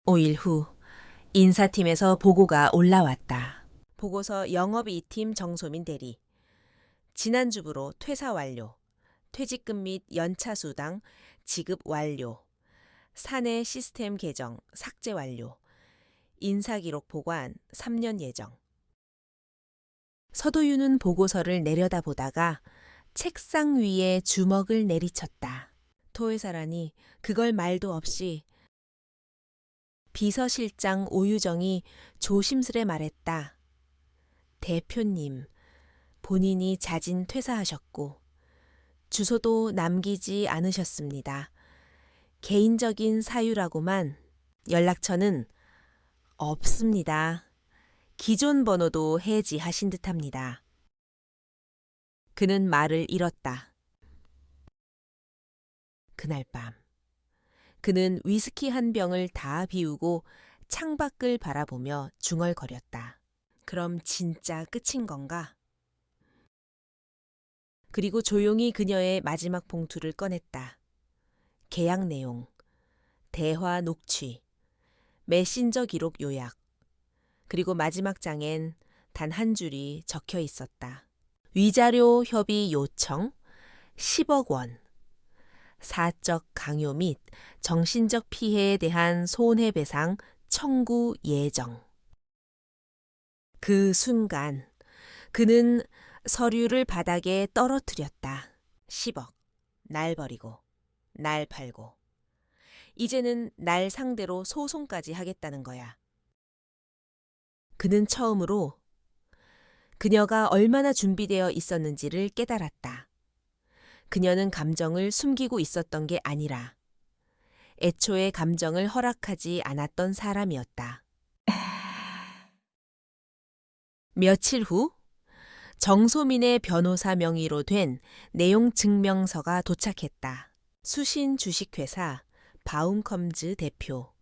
5일 후 인사팀에서 보고가 올라왔다. 보고서 영업 2팀 정소민 대리. 지난주부로 퇴사 완료. 퇴직금 및 연차 수당 지급 완료. 사내 시스템 개정 삭제 완료. 인사기록 보관 3년 예정. 서도윤은 보고서를 내려다보다가 책상 위에 주먹을 내리쳤다. 토회사라니 그걸 말도 없이. 비서실장 오유정이 조심스레 말했다. 대표님, 본인이 자진 퇴사하셨고 주소도 남기지 않으셨습니다. 개인적인 사유라고만 연락처는 없습니다. 기존 번호도 해지하신 듯합니다. 그는 말을 잃었다. 그날 밤 그는 위스키 한 병을 다 비우고 창밖을 바라보며 중얼거렸다. 그럼 진짜 끝인 건가? 그리고 조용히 그녀의 마지막 봉투를 꺼냈다. 계약 내용, 대화 녹취, 메신저 기록 요약, 그리고 마지막 장엔 단 한 줄이 적혀 있었다. 위자료 협의 요청 10억 원. 사적 강요 및 정신적 피해에 대한 손해배상 청구 예정. 그 순간 그는 서류를 바닥에 떨어뜨렸다. 10억. 날 버리고, 날 팔고. 이제는 날 상대로 소송까지 하겠다는 거야. 그는 처음으로 그녀가 얼마나 준비되어 있었는지를 깨달았다. 그녀는 감정을 숨기고 있었던 게 아니라 애초에 감정을 허락하지 않았던 사람이었다. 며칠 후 정소민의 변호사 명의로 된 내용 증명서가 도착했다. 수신 주식회사 바움컴즈 대표,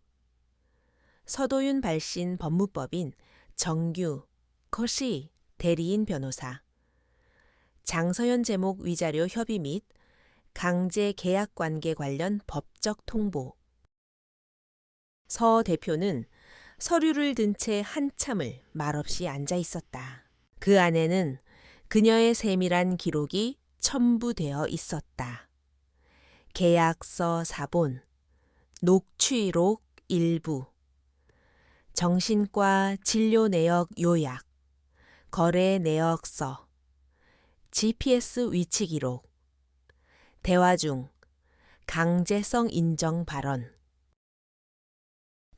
서도윤 발신 법무법인 정규 코시 대리인 변호사, 장서연 제목 위자료 협의 및 강제 계약 관계 관련 법적 통보. 서 대표는 서류를 든 채 한참을 말없이 앉아 있었다. 그 안에는 그녀의 세밀한 기록이 첨부되어 있었다. 계약서 사본, 녹취록 일부, 정신과 진료 내역 요약, 거래 내역서, GPS 위치 기록, 대화 중 강제성 인정 발언.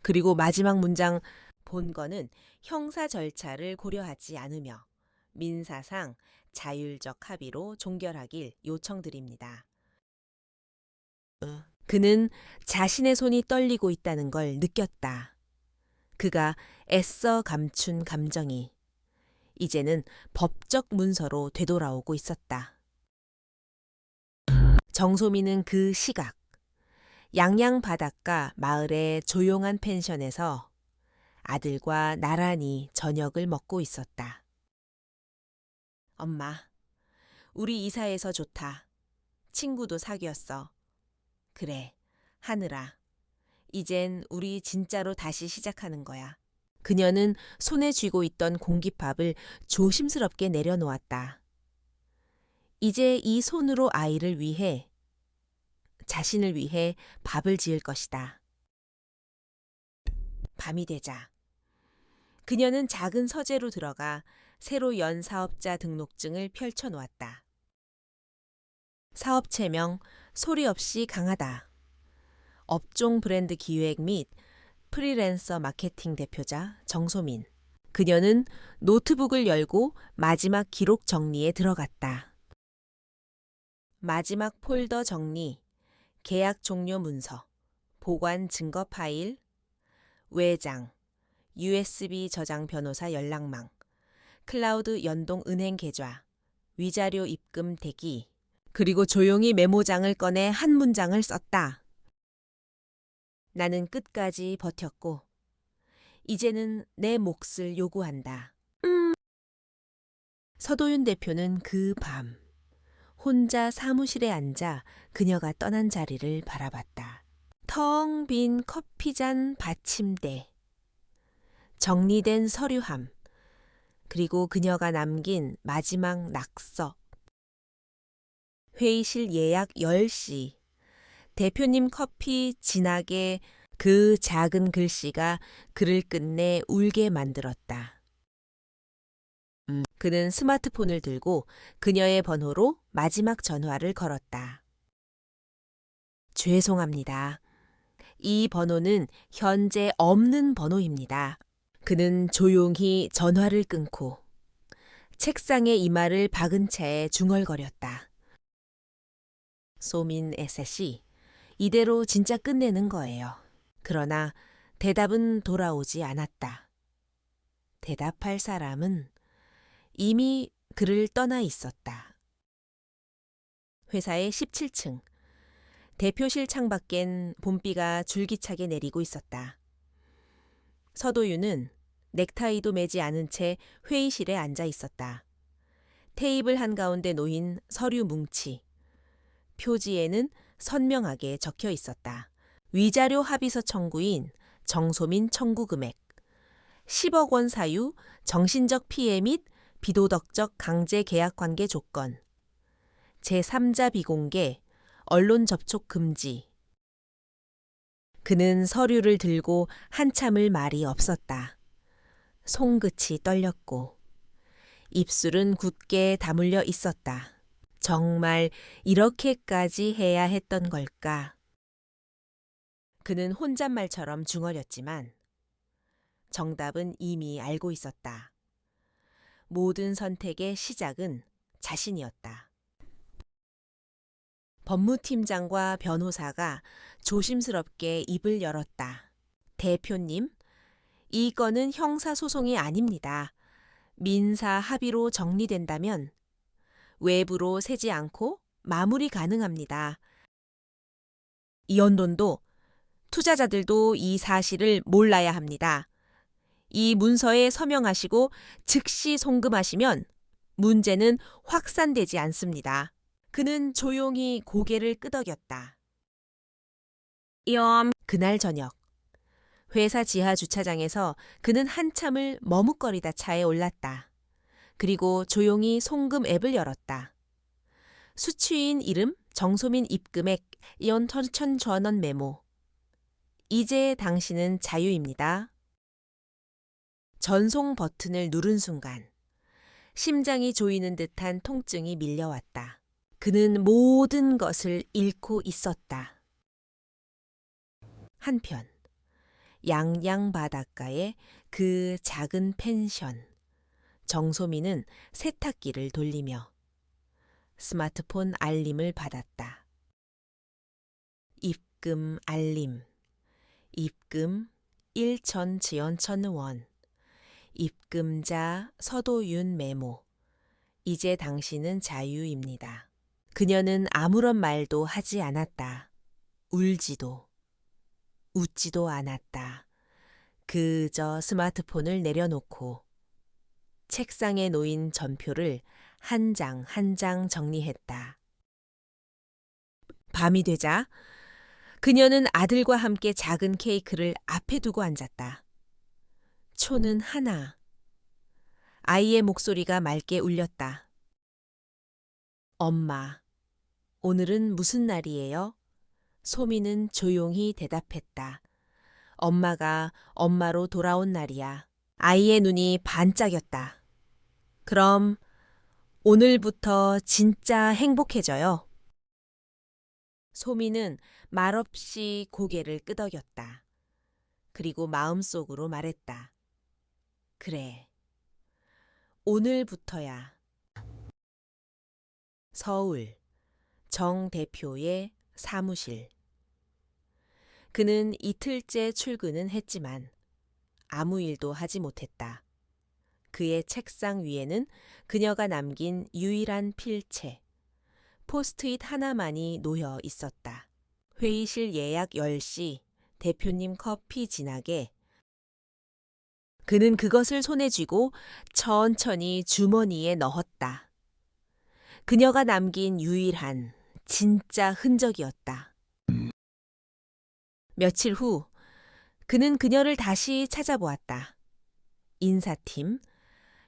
그리고 마지막 문장 본건은 형사 절차를 고려하지 않으며 민사상 자율적 합의로 종결하길 요청드립니다. 그는 자신의 손이 떨리고 있다는 걸 느꼈다. 그가 애써 감춘 감정이 이제는 법적 문서로 되돌아오고 있었다. 정소민은 그 시각 양양 바닷가 마을의 조용한 펜션에서 아들과 나란히 저녁을 먹고 있었다. 엄마, 우리 이사해서 좋다. 친구도 사귀었어. 그래, 하늘아. 이젠 우리 진짜로 다시 시작하는 거야. 그녀는 손에 쥐고 있던 공깃밥을 조심스럽게 내려놓았다. 이제 이 손으로 아이를 위해, 자신을 위해 밥을 지을 것이다. 밤이 되자 그녀는 작은 서재로 들어가 새로 연 사업자 등록증을 펼쳐놓았다. 사업체명 소리 없이 강하다. 업종 브랜드 기획 및 프리랜서 마케팅 대표자 정소민. 그녀는 노트북을 열고 마지막 기록 정리에 들어갔다. 마지막 폴더 정리, 계약 종료 문서, 보관 증거 파일, 외장, USB 저장 변호사 연락망, 클라우드 연동 은행 계좌, 위자료 입금 대기, 그리고 조용히 메모장을 꺼내 한 문장을 썼다. 나는 끝까지 버텼고 이제는 내 몫을 요구한다. 서도윤 대표는 그 밤 혼자 사무실에 앉아 그녀가 떠난 자리를 바라봤다. 텅 빈 커피잔 받침대, 정리된 서류함, 그리고 그녀가 남긴 마지막 낙서. 회의실 예약 10시. 대표님 커피 진하게 그 작은 글씨가 그를 끝내 울게 만들었다. 그는 스마트폰을 들고 그녀의 번호로 마지막 전화를 걸었다. 죄송합니다. 이 번호는 현재 없는 번호입니다. 그는 조용히 전화를 끊고 책상에 이마를 박은 채 중얼거렸다. 소민 에셋이 이대로 진짜 끝내는 거예요. 그러나 대답은 돌아오지 않았다. 대답할 사람은 이미 그를 떠나 있었다. 회사의 17층. 대표실 창밖엔 봄비가 줄기차게 내리고 있었다. 서도윤은 넥타이도 매지 않은 채 회의실에 앉아 있었다. 테이블 한가운데 놓인 서류 뭉치. 표지에는 선명하게 적혀 있었다. 위자료 합의서 청구인 정소민 청구 금액 10억 원 사유, 정신적 피해 및 비도덕적 강제 계약 관계 조건, 제3자 비공개, 언론 접촉 금지. 그는 서류를 들고 한참을 말이 없었다. 손끝이 떨렸고 입술은 굳게 다물려 있었다. 정말 이렇게까지 해야 했던 걸까? 그는 혼잣말처럼 중얼였지만 정답은 이미 알고 있었다. 모든 선택의 시작은 자신이었다. 법무팀장과 변호사가 조심스럽게 입을 열었다. 대표님, 이 건은 형사소송이 아닙니다. 민사 합의로 정리된다면 외부로 새지 않고 마무리 가능합니다. 이현돈도 투자자들도 이 사실을 몰라야 합니다. 이 문서에 서명하시고 즉시 송금하시면 문제는 확산되지 않습니다. 그는 조용히 고개를 끄덕였다. 그날 저녁 회사 지하 주차장에서 그는 한참을 머뭇거리다 차에 올랐다. 그리고 조용히 송금 앱을 열었다. 수취인 이름 정소민 입금액 2,000천 메모. 이제 당신은 자유입니다. 전송 버튼을 누른 순간 심장이 조이는 듯한 통증이 밀려왔다. 그는 모든 것을 잃고 있었다. 한편 양양 바닷가의 그 작은 펜션. 정소민은 세탁기를 돌리며 스마트폰 알림을 받았다. 입금 알림. 입금 1,000원. 입금자 서도윤 메모. 이제 당신은 자유입니다. 그녀는 아무런 말도 하지 않았다. 울지도 웃지도 않았다. 그저 스마트폰을 내려놓고 책상에 놓인 전표를 한 장 한 장 정리했다. 밤이 되자 그녀는 아들과 함께 작은 케이크를 앞에 두고 앉았다. 초는 하나. 아이의 목소리가 맑게 울렸다. 엄마, 오늘은 무슨 날이에요? 소민은 조용히 대답했다. 엄마가 엄마로 돌아온 날이야. 아이의 눈이 반짝였다. 그럼 오늘부터 진짜 행복해져요. 소민은 말없이 고개를 끄덕였다. 그리고 마음속으로 말했다. 그래, 오늘부터야. 서울, 정 대표의 사무실. 그는 이틀째 출근은 했지만 아무 일도 하지 못했다. 그의 책상 위에는 그녀가 남긴 유일한 필체, 포스트잇 하나만이 놓여 있었다. 회의실 예약 10시, 대표님 커피 진하게. 그는 그것을 손에 쥐고 천천히 주머니에 넣었다. 그녀가 남긴 유일한 진짜 흔적이었다. 며칠 후 그는 그녀를 다시 찾아보았다. 인사팀,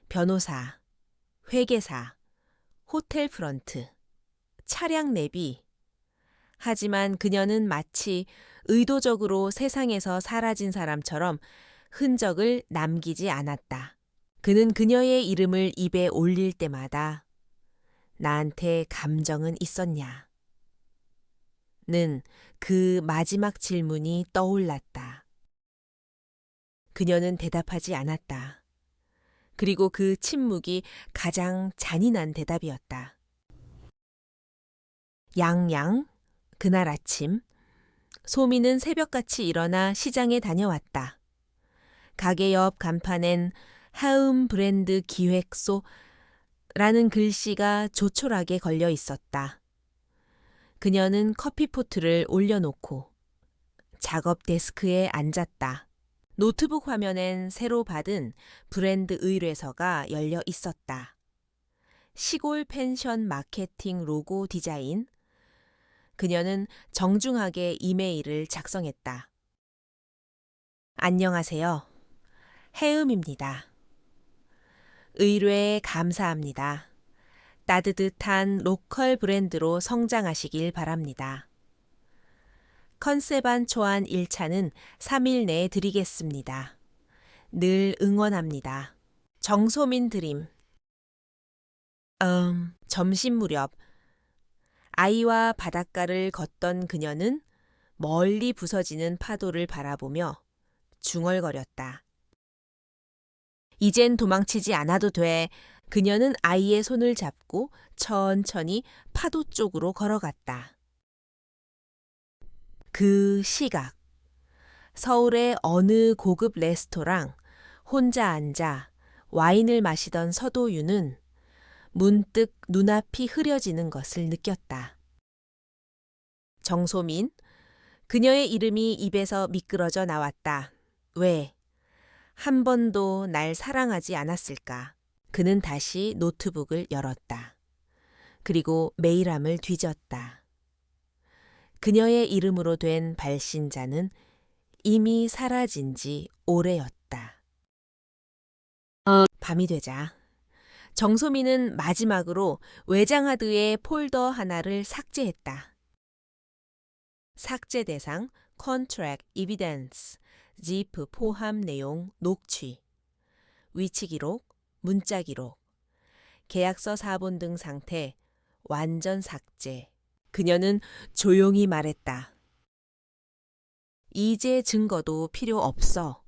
변호사, 회계사, 호텔 프런트, 차량 내비. 하지만 그녀는 마치 의도적으로 세상에서 사라진 사람처럼 흔적을 남기지 않았다. 그는 그녀의 이름을 입에 올릴 때마다 나한테 감정은 있었냐? 는 그 마지막 질문이 떠올랐다. 그녀는 대답하지 않았다. 그리고 그 침묵이 가장 잔인한 대답이었다. 양양, 그날 아침, 소미는 새벽같이 일어나 시장에 다녀왔다. 가게 옆 간판엔 하음 브랜드 기획소라는 글씨가 조촐하게 걸려 있었다. 그녀는 커피포트를 올려놓고 작업 데스크에 앉았다. 노트북 화면엔 새로 받은 브랜드 의뢰서가 열려 있었다. 시골 펜션 마케팅 로고 디자인. 그녀는 정중하게 이메일을 작성했다. 안녕하세요. 해음입니다. 의뢰에 감사합니다. 따뜻한 로컬 브랜드로 성장하시길 바랍니다. 컨셉안 초안 1차는 3일 내에 드리겠습니다. 늘 응원합니다. 정소민 드림. 점심 무렵 아이와 바닷가를 걷던 그녀는 멀리 부서지는 파도를 바라보며 중얼거렸다. 이젠 도망치지 않아도 돼. 그녀는 아이의 손을 잡고 천천히 파도 쪽으로 걸어갔다. 그 시각, 서울의 어느 고급 레스토랑 혼자 앉아 와인을 마시던 서도윤은 문득 눈앞이 흐려지는 것을 느꼈다. 정소민, 그녀의 이름이 입에서 미끄러져 나왔다. 왜? 한 번도 날 사랑하지 않았을까? 그는 다시 노트북을 열었다. 그리고 메일함을 뒤졌다. 그녀의 이름으로 된 발신자는 이미 사라진 지 오래였다. 밤이 되자 정소민은 마지막으로 외장하드의 폴더 하나를 삭제했다. 삭제 대상 Contract Evidence, ZIP 포함 내용 녹취, 위치 기록, 문자 기록, 계약서 사본 등 상태 완전 삭제. 그녀는 조용히 말했다. 이제 증거도 필요 없어.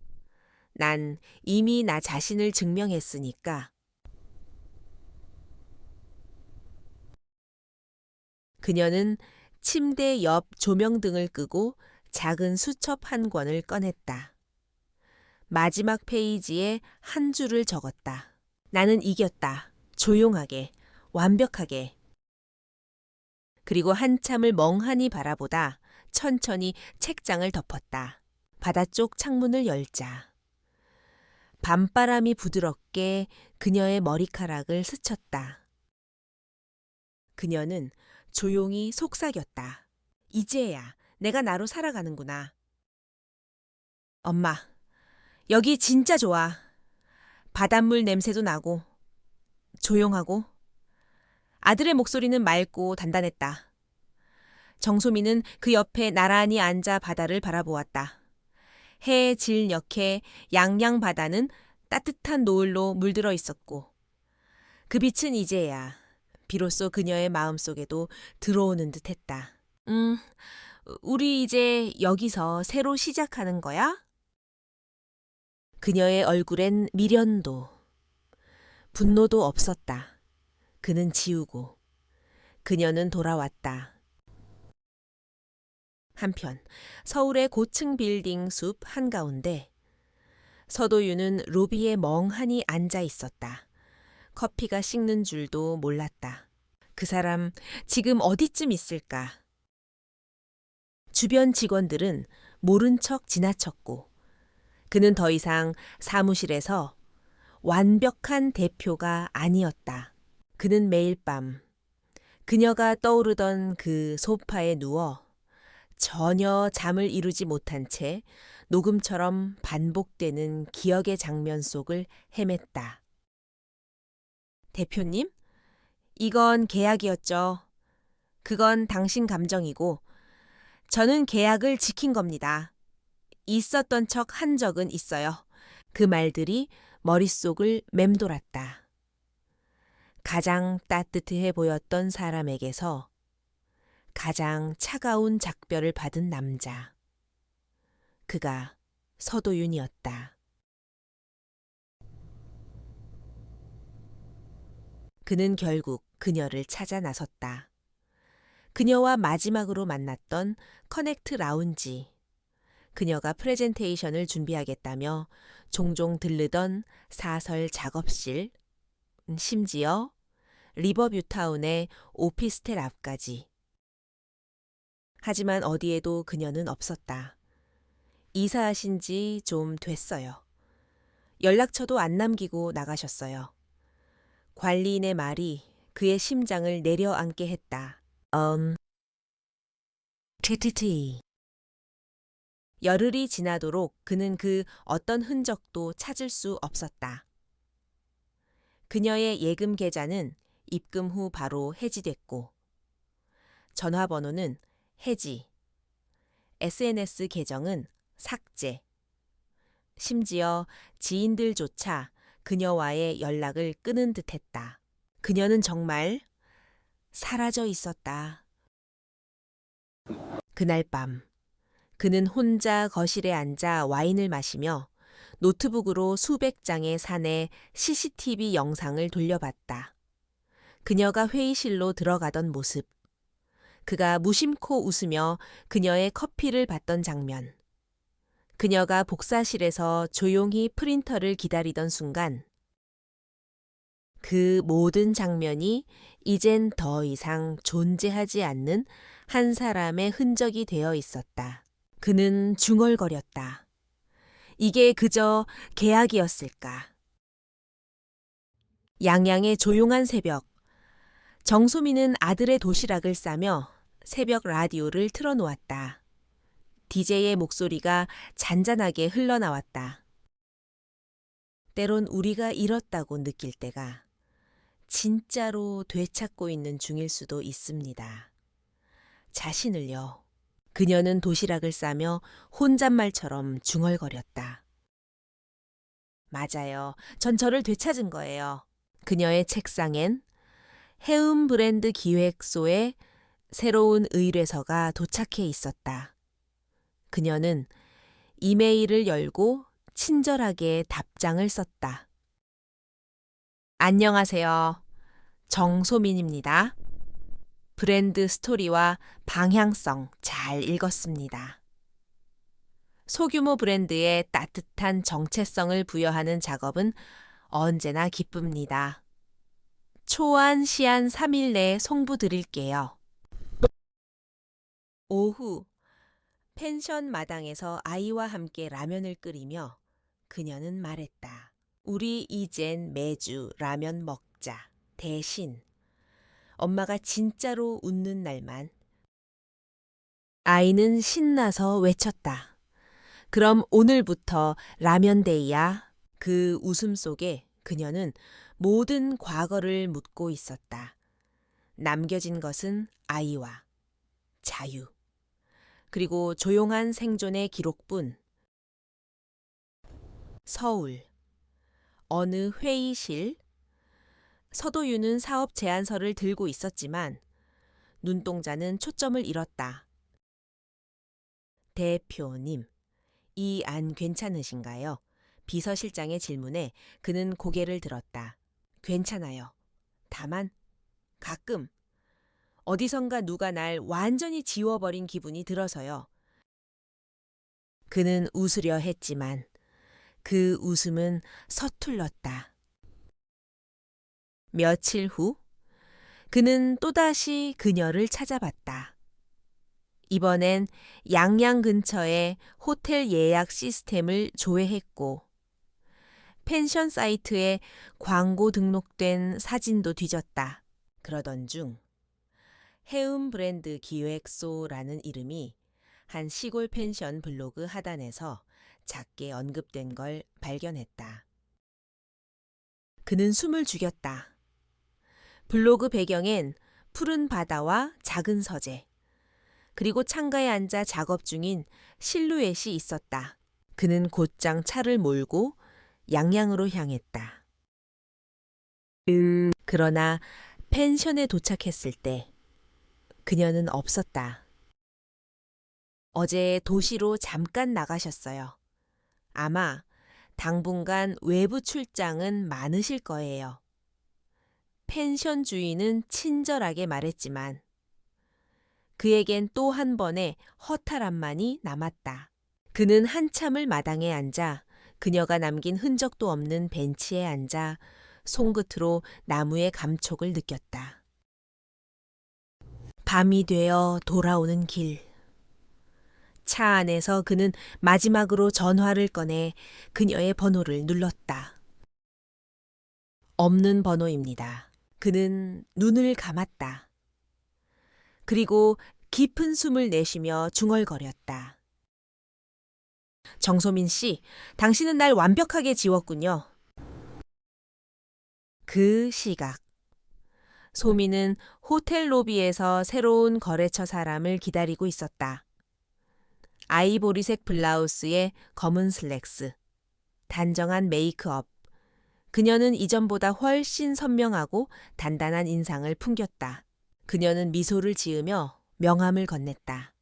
난 이미 나 자신을 증명했으니까. 그녀는 침대 옆 조명등을 끄고 작은 수첩 한 권을 꺼냈다. 마지막 페이지에 한 줄을 적었다. 나는 이겼다. 조용하게, 완벽하게. 그리고 한참을 멍하니 바라보다 천천히 책장을 덮었다. 바다 쪽 창문을 열자. 밤바람이 부드럽게 그녀의 머리카락을 스쳤다. 그녀는 조용히 속삭였다. 이제야 내가 나로 살아가는구나. 엄마, 여기 진짜 좋아. 바닷물 냄새도 나고 조용하고 아들의 목소리는 맑고 단단했다. 정소민은 그 옆에 나란히 앉아 바다를 바라보았다. 해의 질 역해 양양 바다는 따뜻한 노을로 물들어 있었고 그 빛은 이제야 비로소 그녀의 마음속에도 들어오는 듯했다. 우리 이제 여기서 새로 시작하는 거야? 그녀의 얼굴엔 미련도 분노도 없었다. 그는 지우고 그녀는 돌아왔다. 한편 서울의 고층 빌딩 숲 한가운데 서도윤은 로비에 멍하니 앉아 있었다. 커피가 식는 줄도 몰랐다. 그 사람 지금 어디쯤 있을까? 주변 직원들은 모른 척 지나쳤고 그는 더 이상 사무실에서 완벽한 대표가 아니었다. 그는 매일 밤 그녀가 떠오르던 그 소파에 누워 전혀 잠을 이루지 못한 채 녹음처럼 반복되는 기억의 장면 속을 헤맸다. 대표님? 이건 계약이었죠. 그건 당신 감정이고 저는 계약을 지킨 겁니다. 있었던 척 한 적은 있어요. 그 말들이 머릿속을 맴돌았다. 가장 따뜻해 보였던 사람에게서 가장 차가운 작별을 받은 남자. 그가 서도윤이었다. 그는 결국 그녀를 찾아 나섰다. 그녀와 마지막으로 만났던 커넥트 라운지. 그녀가 프레젠테이션을 준비하겠다며 종종 들르던 사설 작업실, 심지어 리버뷰타운의 오피스텔 앞까지. 하지만 어디에도 그녀는 없었다. 이사하신 지 좀 됐어요. 연락처도 안 남기고 나가셨어요. 관리인의 말이 그의 심장을 내려앉게 했다. TTT. 열흘이 지나도록 그는 그 어떤 흔적도 찾을 수 없었다. 그녀의 예금 계좌는 입금 후 바로 해지됐고, 전화번호는 해지, SNS 계정은 삭제, 심지어 지인들조차 그녀와의 연락을 끊은 듯했다. 그녀는 정말 사라져 있었다. 그날 밤, 그는 혼자 거실에 앉아 와인을 마시며 노트북으로 수백 장의 산의 CCTV 영상을 돌려봤다. 그녀가 회의실로 들어가던 모습, 그가 무심코 웃으며 그녀의 커피를 받던 장면, 그녀가 복사실에서 조용히 프린터를 기다리던 순간, 그 모든 장면이 이젠 더 이상 존재하지 않는 한 사람의 흔적이 되어 있었다. 그는 중얼거렸다. 이게 그저 계약이었을까? 양양의 조용한 새벽. 정소민은 아들의 도시락을 싸며 새벽 라디오를 틀어놓았다. DJ의 목소리가 잔잔하게 흘러나왔다. 때론 우리가 잃었다고 느낄 때가 진짜로 되찾고 있는 중일 수도 있습니다. 자신을요. 그녀는 도시락을 싸며 혼잣말처럼 중얼거렸다. 맞아요. 전 저를 되찾은 거예요. 그녀의 책상엔 해움 브랜드 기획소의 새로운 의뢰서가 도착해 있었다. 그녀는 이메일을 열고 친절하게 답장을 썼다. 안녕하세요. 정소민입니다. 브랜드 스토리와 방향성 잘 읽었습니다. 소규모 브랜드에 따뜻한 정체성을 부여하는 작업은 언제나 기쁩니다. 초안 시한 3일 내에 송부 드릴게요. 오후, 펜션 마당에서 아이와 함께 라면을 끓이며 그녀는 말했다. 우리 이젠 매주 라면 먹자. 대신 엄마가 진짜로 웃는 날만. 아이는 신나서 외쳤다. 그럼 오늘부터 라면데이야. 그 웃음 속에 그녀는 모든 과거를 묻고 있었다. 남겨진 것은 아이와 자유, 그리고 조용한 생존의 기록뿐. 서울. 어느 회의실. 서도유는 사업 제안서를 들고 있었지만 눈동자는 초점을 잃었다. 대표님, 이 안 괜찮으신가요? 비서실장의 질문에 그는 고개를 들었다. 괜찮아요. 다만 가끔 어디선가 누가 날 완전히 지워버린 기분이 들어서요. 그는 웃으려 했지만 그 웃음은 서툴렀다. 며칠 후 그는 또다시 그녀를 찾아봤다. 이번엔 양양 근처에 호텔 예약 시스템을 조회했고 펜션 사이트에 광고 등록된 사진도 뒤졌다. 그러던 중 해움 브랜드 기획소라는 이름이 한 시골 펜션 블로그 하단에서 작게 언급된 걸 발견했다. 그는 숨을 죽였다. 블로그 배경엔 푸른 바다와 작은 서재, 그리고 창가에 앉아 작업 중인 실루엣이 있었다. 그는 곧장 차를 몰고 양양으로 향했다. 그러나 펜션에 도착했을 때 그녀는 없었다. 어제 도시로 잠깐 나가셨어요. 아마 당분간 외부 출장은 많으실 거예요. 펜션 주인은 친절하게 말했지만 그에겐 또 한 번의 허탈함만이 남았다. 그는 한참을 마당에 앉아 그녀가 남긴 흔적도 없는 벤치에 앉아 손끝으로 나무의 감촉을 느꼈다. 밤이 되어 돌아오는 길. 차 안에서 그는 마지막으로 전화를 꺼내 그녀의 번호를 눌렀다. 없는 번호입니다. 그는 눈을 감았다. 그리고 깊은 숨을 내쉬며 중얼거렸다. 정소민 씨, 당신은 날 완벽하게 지웠군요. 그 시각. 소민은 호텔 로비에서 새로운 거래처 사람을 기다리고 있었다. 아이보리색 블라우스에 검은 슬랙스, 단정한 메이크업. 그녀는 이전보다 훨씬 선명하고 단단한 인상을 풍겼다. 그녀는 미소를 지으며 명함을 건넸다.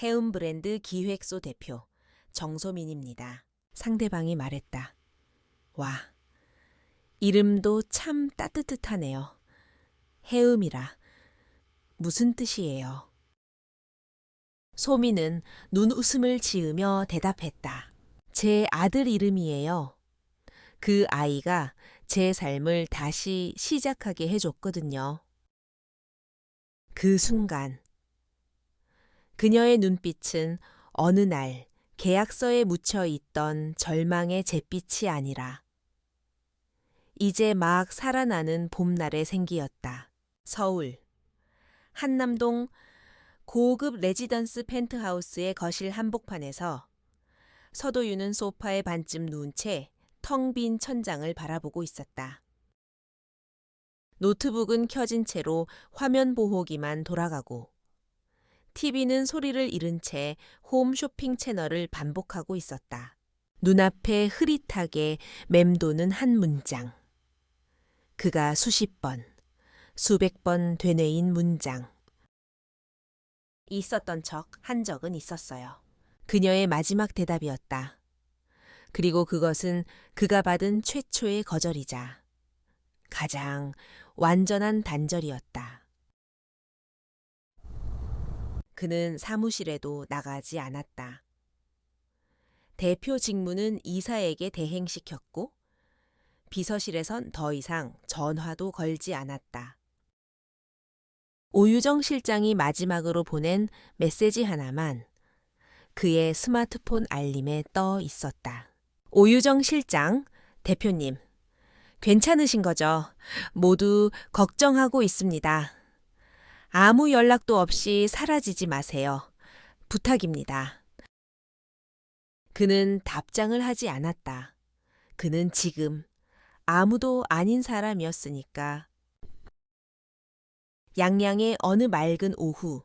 해운 브랜드 기획소 대표 정소민입니다. 상대방이 말했다. 와, 이름도 참 따뜻하네요. 해음이라. 무슨 뜻이에요? 소민은 눈웃음을 지으며 대답했다. 제 아들 이름이에요. 그 아이가 제 삶을 다시 시작하게 해줬거든요. 그 순간 그녀의 눈빛은 어느 날 계약서에 묻혀 있던 절망의 잿빛이 아니라 이제 막 살아나는 봄날의 생기였다. 서울 한남동 고급 레지던스 펜트하우스의 거실 한복판에서 서도유는 소파에 반쯤 누운 채 텅 빈 천장을 바라보고 있었다. 노트북은 켜진 채로 화면 보호기만 돌아가고 TV는 소리를 잃은 채 홈쇼핑 채널을 반복하고 있었다. 눈앞에 흐릿하게 맴도는 한 문장. 그가 수십 번, 수백 번 되뇌인 문장. 있었던 척 한 적은 있었어요. 그녀의 마지막 대답이었다. 그리고 그것은 그가 받은 최초의 거절이자 가장 완전한 단절이었다. 그는 사무실에도 나가지 않았다. 대표 직무는 이사에게 대행시켰고 비서실에선 더 이상 전화도 걸지 않았다. 오유정 실장이 마지막으로 보낸 메시지 하나만 그의 스마트폰 알림에 떠 있었다. 오유정 실장, 대표님, 괜찮으신 거죠? 모두 걱정하고 있습니다. 아무 연락도 없이 사라지지 마세요. 부탁입니다. 그는 답장을 하지 않았다. 그는 지금 아무도 아닌 사람이었으니까. 양양의 어느 맑은 오후,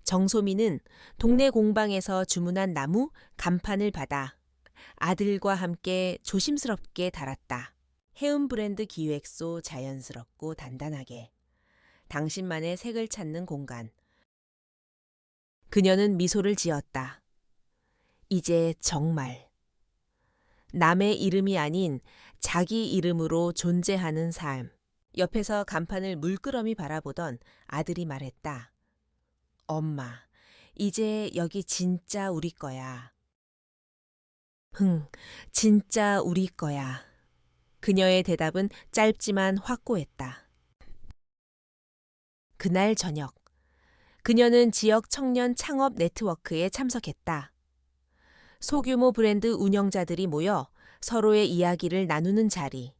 정소민은 동네 공방에서 주문한 나무 간판을 받아 아들과 함께 조심스럽게 달았다. 해운 브랜드 기획소 자연스럽고 단단하게. 당신만의 색을 찾는 공간. 그녀는 미소를 지었다. 이제 정말 남의 이름이 아닌 자기 이름으로 존재하는 삶. 옆에서 간판을 물끄러미 바라보던 아들이 말했다. 엄마, 이제 여기 진짜 우리 거야. 진짜 우리 거야. 그녀의 대답은 짧지만 확고했다. 그날 저녁, 그녀는 지역 청년 창업 네트워크에 참석했다. 소규모 브랜드 운영자들이 모여 서로의 이야기를 나누는 자리.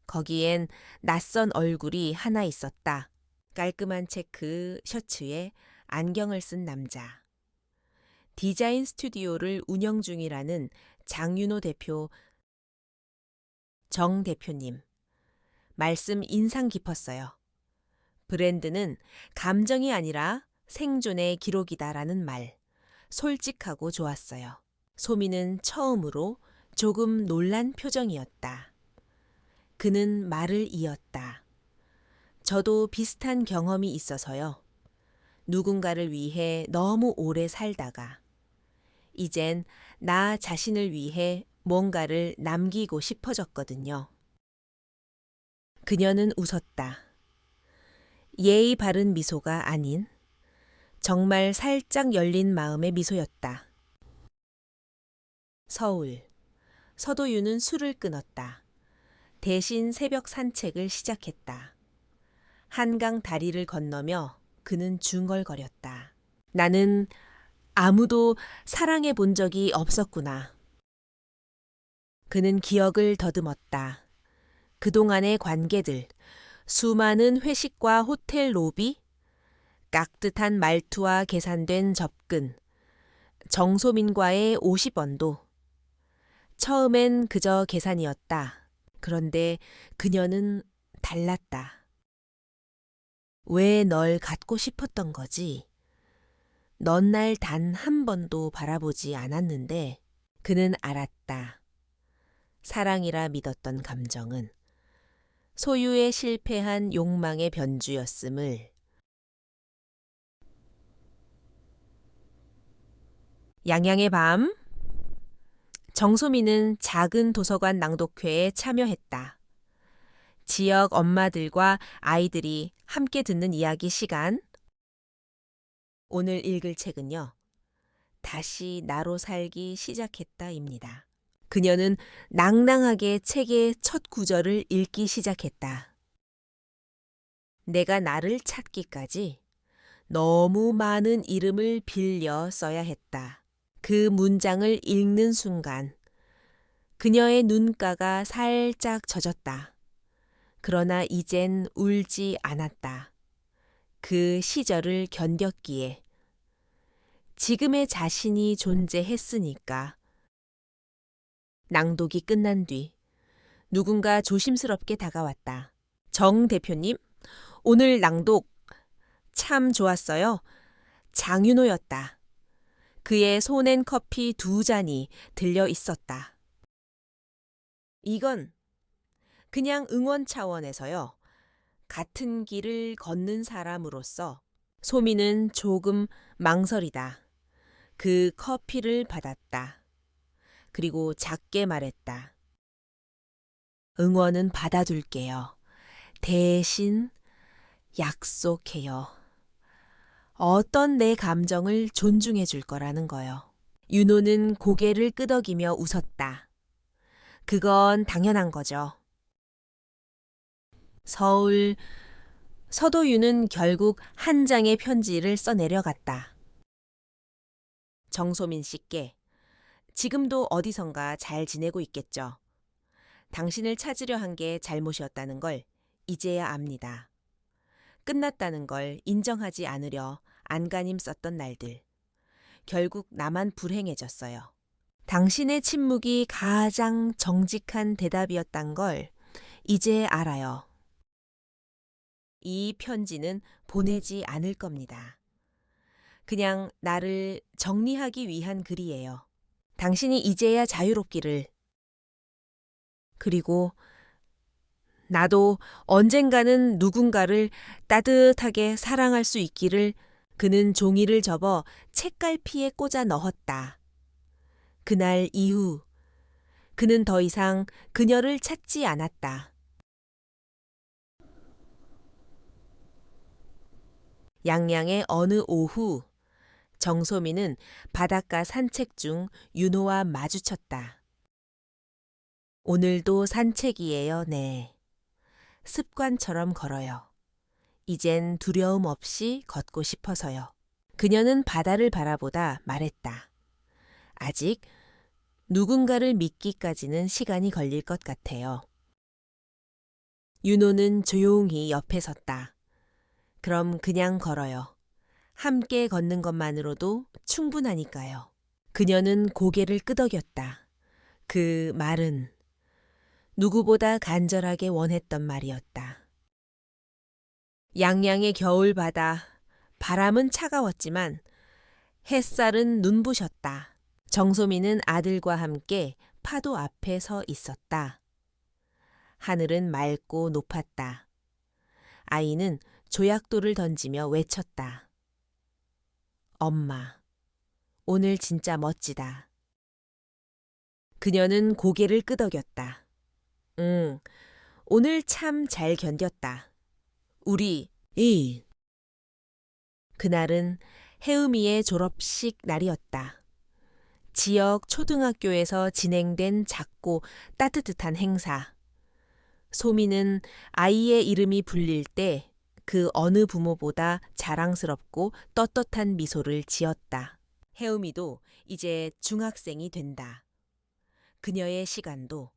거기엔 낯선 얼굴이 하나 있었다. 깔끔한 체크 셔츠에 안경을 쓴 남자. 디자인 스튜디오를 운영 중이라는 장윤호 대표, 정 대표님. 말씀 인상 깊었어요. 브랜드는 감정이 아니라 생존의 기록이다라는 말. 솔직하고 좋았어요. 소민은 처음으로 조금 놀란 표정이었다. 그는 말을 이었다. 저도 비슷한 경험이 있어서요. 누군가를 위해 너무 오래 살다가 이젠 나 자신을 위해 뭔가를 남기고 싶어졌거든요. 그녀는 웃었다. 예의 바른 미소가 아닌 정말 살짝 열린 마음의 미소였다. 서울. 서도유는 술을 끊었다. 대신 새벽 산책을 시작했다. 한강 다리를 건너며 그는 중얼거렸다. 나는 아무도 사랑해 본 적이 없었구나. 그는 기억을 더듬었다. 그동안의 관계들, 수많은 회식과 호텔 로비, 깍듯한 말투와 계산된 접근, 정소민과의 50원도. 처음엔 그저 계산이었다. 그런데 그녀는 달랐다. 왜 널 갖고 싶었던 거지? 넌 날 단 한 번도 바라보지 않았는데 그는 알았다. 사랑이라 믿었던 감정은 소유에 실패한 욕망의 변주였음을. 양양의 밤. 정소민은 작은 도서관 낭독회에 참여했다. 지역 엄마들과 아이들이 함께 듣는 이야기 시간. 오늘 읽을 책은요. 다시 나로 살기 시작했다입니다. 그녀는 낭낭하게 책의 첫 구절을 읽기 시작했다. 내가 나를 찾기까지 너무 많은 이름을 빌려 써야 했다. 그 문장을 읽는 순간 그녀의 눈가가 살짝 젖었다. 그러나 이젠 울지 않았다. 그 시절을 견뎠기에. 지금의 자신이 존재했으니까. 낭독이 끝난 뒤 누군가 조심스럽게 다가왔다. 정 대표님, 오늘 낭독 참 좋았어요. 장윤호였다. 그의 손엔 커피 2잔이 들려 있었다. 이건 그냥 응원 차원에서요. 같은 길을 걷는 사람으로서 소미는 조금 망설이다. 그 커피를 받았다. 그리고 작게 말했다. 응원은 받아둘게요. 대신 약속해요. 어떤 내 감정을 존중해 줄 거라는 거요. 윤호는 고개를 끄덕이며 웃었다. 그건 당연한 거죠. 서울. 서도유는 결국 한 장의 편지를 써내려갔다. 정소민 씨께 지금도 어디선가 잘 지내고 있겠죠. 당신을 찾으려 한 게 잘못이었다는 걸 이제야 압니다. 끝났다는 걸 인정하지 않으려 안간힘 썼던 날들. 결국 나만 불행해졌어요. 당신의 침묵이 가장 정직한 대답이었단 걸 이제 알아요. 이 편지는 보내지 않을 겁니다. 그냥 나를 정리하기 위한 글이에요. 당신이 이제야 자유롭기를. 그리고 나도 언젠가는 누군가를 따뜻하게 사랑할 수 있기를. 그는 종이를 접어 책갈피에 꽂아 넣었다. 그날 이후 그는 더 이상 그녀를 찾지 않았다. 양양의 어느 오후 정소민은 바닷가 산책 중 윤호와 마주쳤다. 오늘도 산책이에요, 네. 습관처럼 걸어요. 이젠 두려움 없이 걷고 싶어서요. 그녀는 바다를 바라보다 말했다. 아직 누군가를 믿기까지는 시간이 걸릴 것 같아요. 윤호는 조용히 옆에 섰다. 그럼 그냥 걸어요. 함께 걷는 것만으로도 충분하니까요. 그녀는 고개를 끄덕였다. 그 말은 누구보다 간절하게 원했던 말이었다. 양양의 겨울바다, 바람은 차가웠지만 햇살은 눈부셨다. 정소민은 아들과 함께 파도 앞에 서 있었다. 하늘은 맑고 높았다. 아이는 조약돌을 던지며 외쳤다. 엄마, 오늘 진짜 멋지다. 그녀는 고개를 끄덕였다. 응, 오늘 참 잘 견뎠다. 우리 그날은 혜음이의 졸업식 날이었다. 지역 초등학교에서 진행된 작고 따뜻한 행사. 소미는 아이의 이름이 불릴 때 그 어느 부모보다 자랑스럽고 떳떳한 미소를 지었다. 혜음이도 이제 중학생이 된다. 그녀의 시간도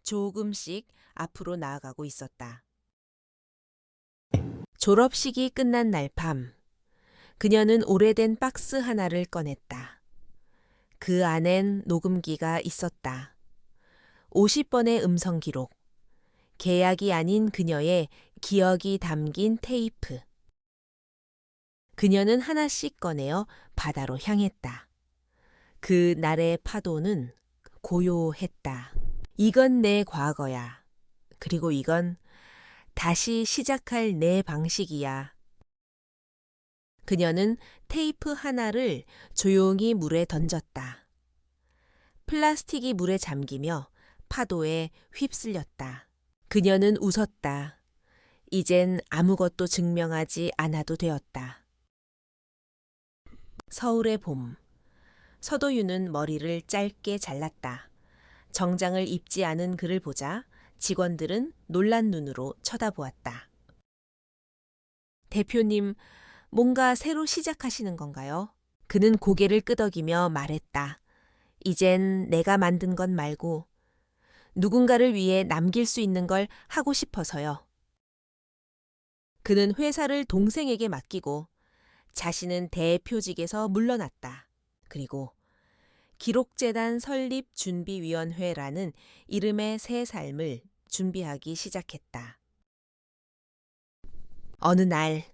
조금씩 앞으로 나아가고 있었다. 졸업식이 끝난 날 밤, 그녀는 오래된 박스 하나를 꺼냈다. 그 안엔 녹음기가 있었다. 50번의 음성 기록, 계약이 아닌 그녀의 기억이 담긴 테이프. 그녀는 하나씩 꺼내어 바다로 향했다. 그 날의 파도는 고요했다. 이건 내 과거야. 그리고 이건 다시 시작할 내 방식이야. 그녀는 테이프 하나를 조용히 물에 던졌다. 플라스틱이 물에 잠기며 파도에 휩쓸렸다. 그녀는 웃었다. 이젠 아무것도 증명하지 않아도 되었다. 서울의 봄. 서도윤은 머리를 짧게 잘랐다. 정장을 입지 않은 그를 보자 직원들은 놀란 눈으로 쳐다보았다. 대표님, 뭔가 새로 시작하시는 건가요? 그는 고개를 끄덕이며 말했다. 이젠 내가 만든 건 말고 누군가를 위해 남길 수 있는 걸 하고 싶어서요. 그는 회사를 동생에게 맡기고 자신은 대표직에서 물러났다. 그리고 기록재단 설립준비위원회라는 이름의 새 삶을 준비하기 시작했다. 어느 날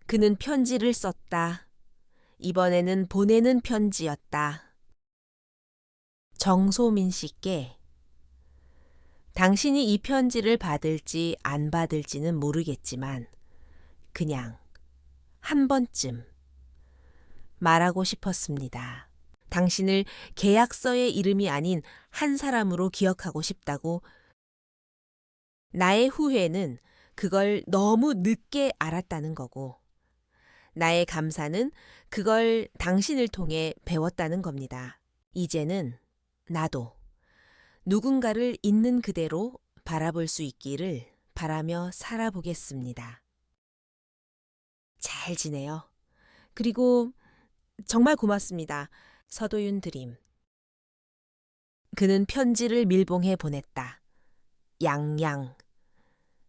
그는 편지를 썼다. 이번에는 보내는 편지였다. 정소민 씨께 당신이 이 편지를 받을지 안 받을지는 모르겠지만 그냥 한 번쯤 말하고 싶었습니다. 당신을 계약서의 이름이 아닌 한 사람으로 기억하고 싶다고. 나의 후회는 그걸 너무 늦게 알았다는 거고, 나의 감사는 그걸 당신을 통해 배웠다는 겁니다. 이제는 나도 누군가를 있는 그대로 바라볼 수 있기를 바라며 살아보겠습니다. 잘 지내요. 그리고 정말 고맙습니다. 서도윤 드림. 그는 편지를 밀봉해 보냈다. 양양.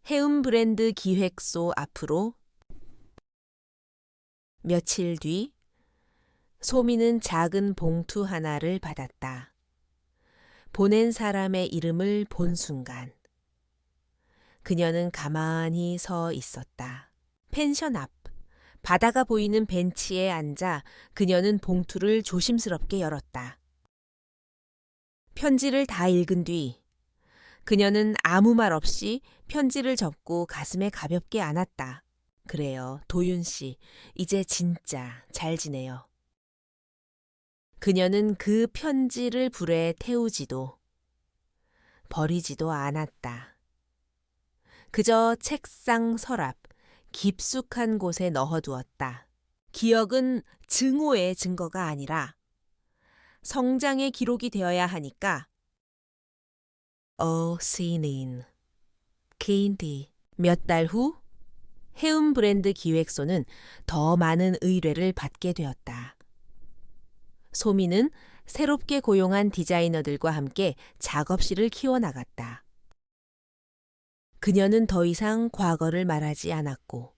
해움 브랜드 기획소 앞으로. 며칠 뒤 소미는 작은 봉투 하나를 받았다. 보낸 사람의 이름을 본 순간 그녀는 가만히 서 있었다. 펜션 앞 바다가 보이는 벤치에 앉아 그녀는 봉투를 조심스럽게 열었다. 편지를 다 읽은 뒤 그녀는 아무 말 없이 편지를 접고 가슴에 가볍게 안았다. 그래요, 도윤 씨. 이제 진짜 잘 지내요. 그녀는 그 편지를 불에 태우지도 버리지도 않았다. 그저 책상 서랍 깊숙한 곳에 넣어두었다. 기억은 증오의 증거가 아니라 성장의 기록이 되어야 하니까. 시닌. 케인디. 몇 달 후 해움 브랜드 기획소는 더 많은 의뢰를 받게 되었다. 소미는 새롭게 고용한 디자이너들과 함께 작업실을 키워나갔다. 그녀는 더 이상 과거를 말하지 않았고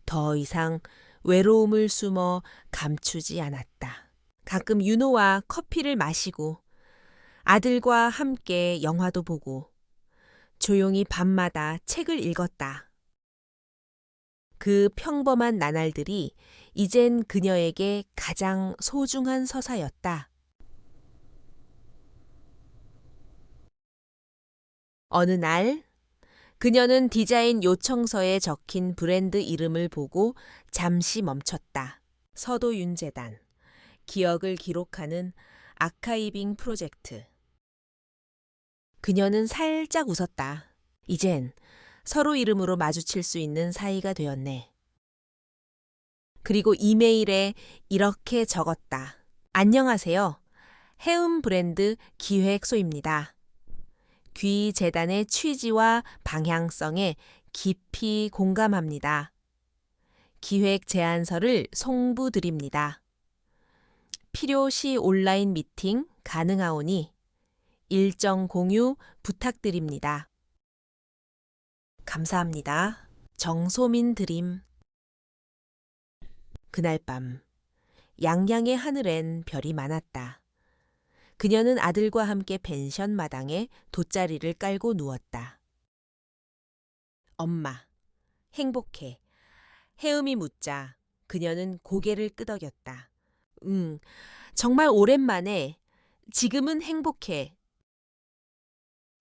더 이상 외로움을 숨어 감추지 않았다. 가끔 윤호와 커피를 마시고 아들과 함께 영화도 보고 조용히 밤마다 책을 읽었다. 그 평범한 나날들이 이젠 그녀에게 가장 소중한 서사였다. 어느 날 그녀는 디자인 요청서에 적힌 브랜드 이름을 보고 잠시 멈췄다. 서도윤재단, 기억을 기록하는 아카이빙 프로젝트. 그녀는 살짝 웃었다. 이젠 서로 이름으로 마주칠 수 있는 사이가 되었네. 그리고 이메일에 이렇게 적었다. 안녕하세요. 해움 브랜드 기획소입니다. 귀 재단의 취지와 방향성에 깊이 공감합니다. 기획 제안서를 송부드립니다. 필요시 온라인 미팅 가능하오니 일정 공유 부탁드립니다. 감사합니다. 정소민 드림. 그날 밤 양양의 하늘엔 별이 많았다. 그녀는 아들과 함께 펜션 마당에 돗자리를 깔고 누웠다. 엄마, 행복해. 해음이 묻자 그녀는 고개를 끄덕였다. 응, 정말 오랜만에. 지금은 행복해.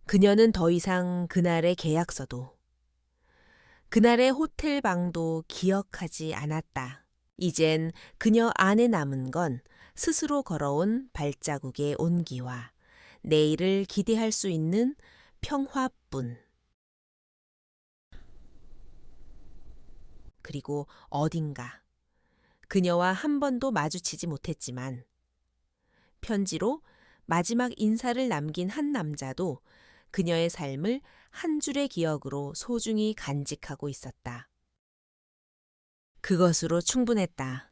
그녀는 더 이상 그날의 계약서도, 그날의 호텔 방도 기억하지 않았다. 이젠 그녀 안에 남은 건 스스로 걸어온 발자국의 온기와 내일을 기대할 수 있는 평화뿐. 그리고 어딘가 그녀와 한 번도 마주치지 못했지만 편지로 마지막 인사를 남긴 한 남자도 그녀의 삶을 한 줄의 기억으로 소중히 간직하고 있었다. 그것으로 충분했다.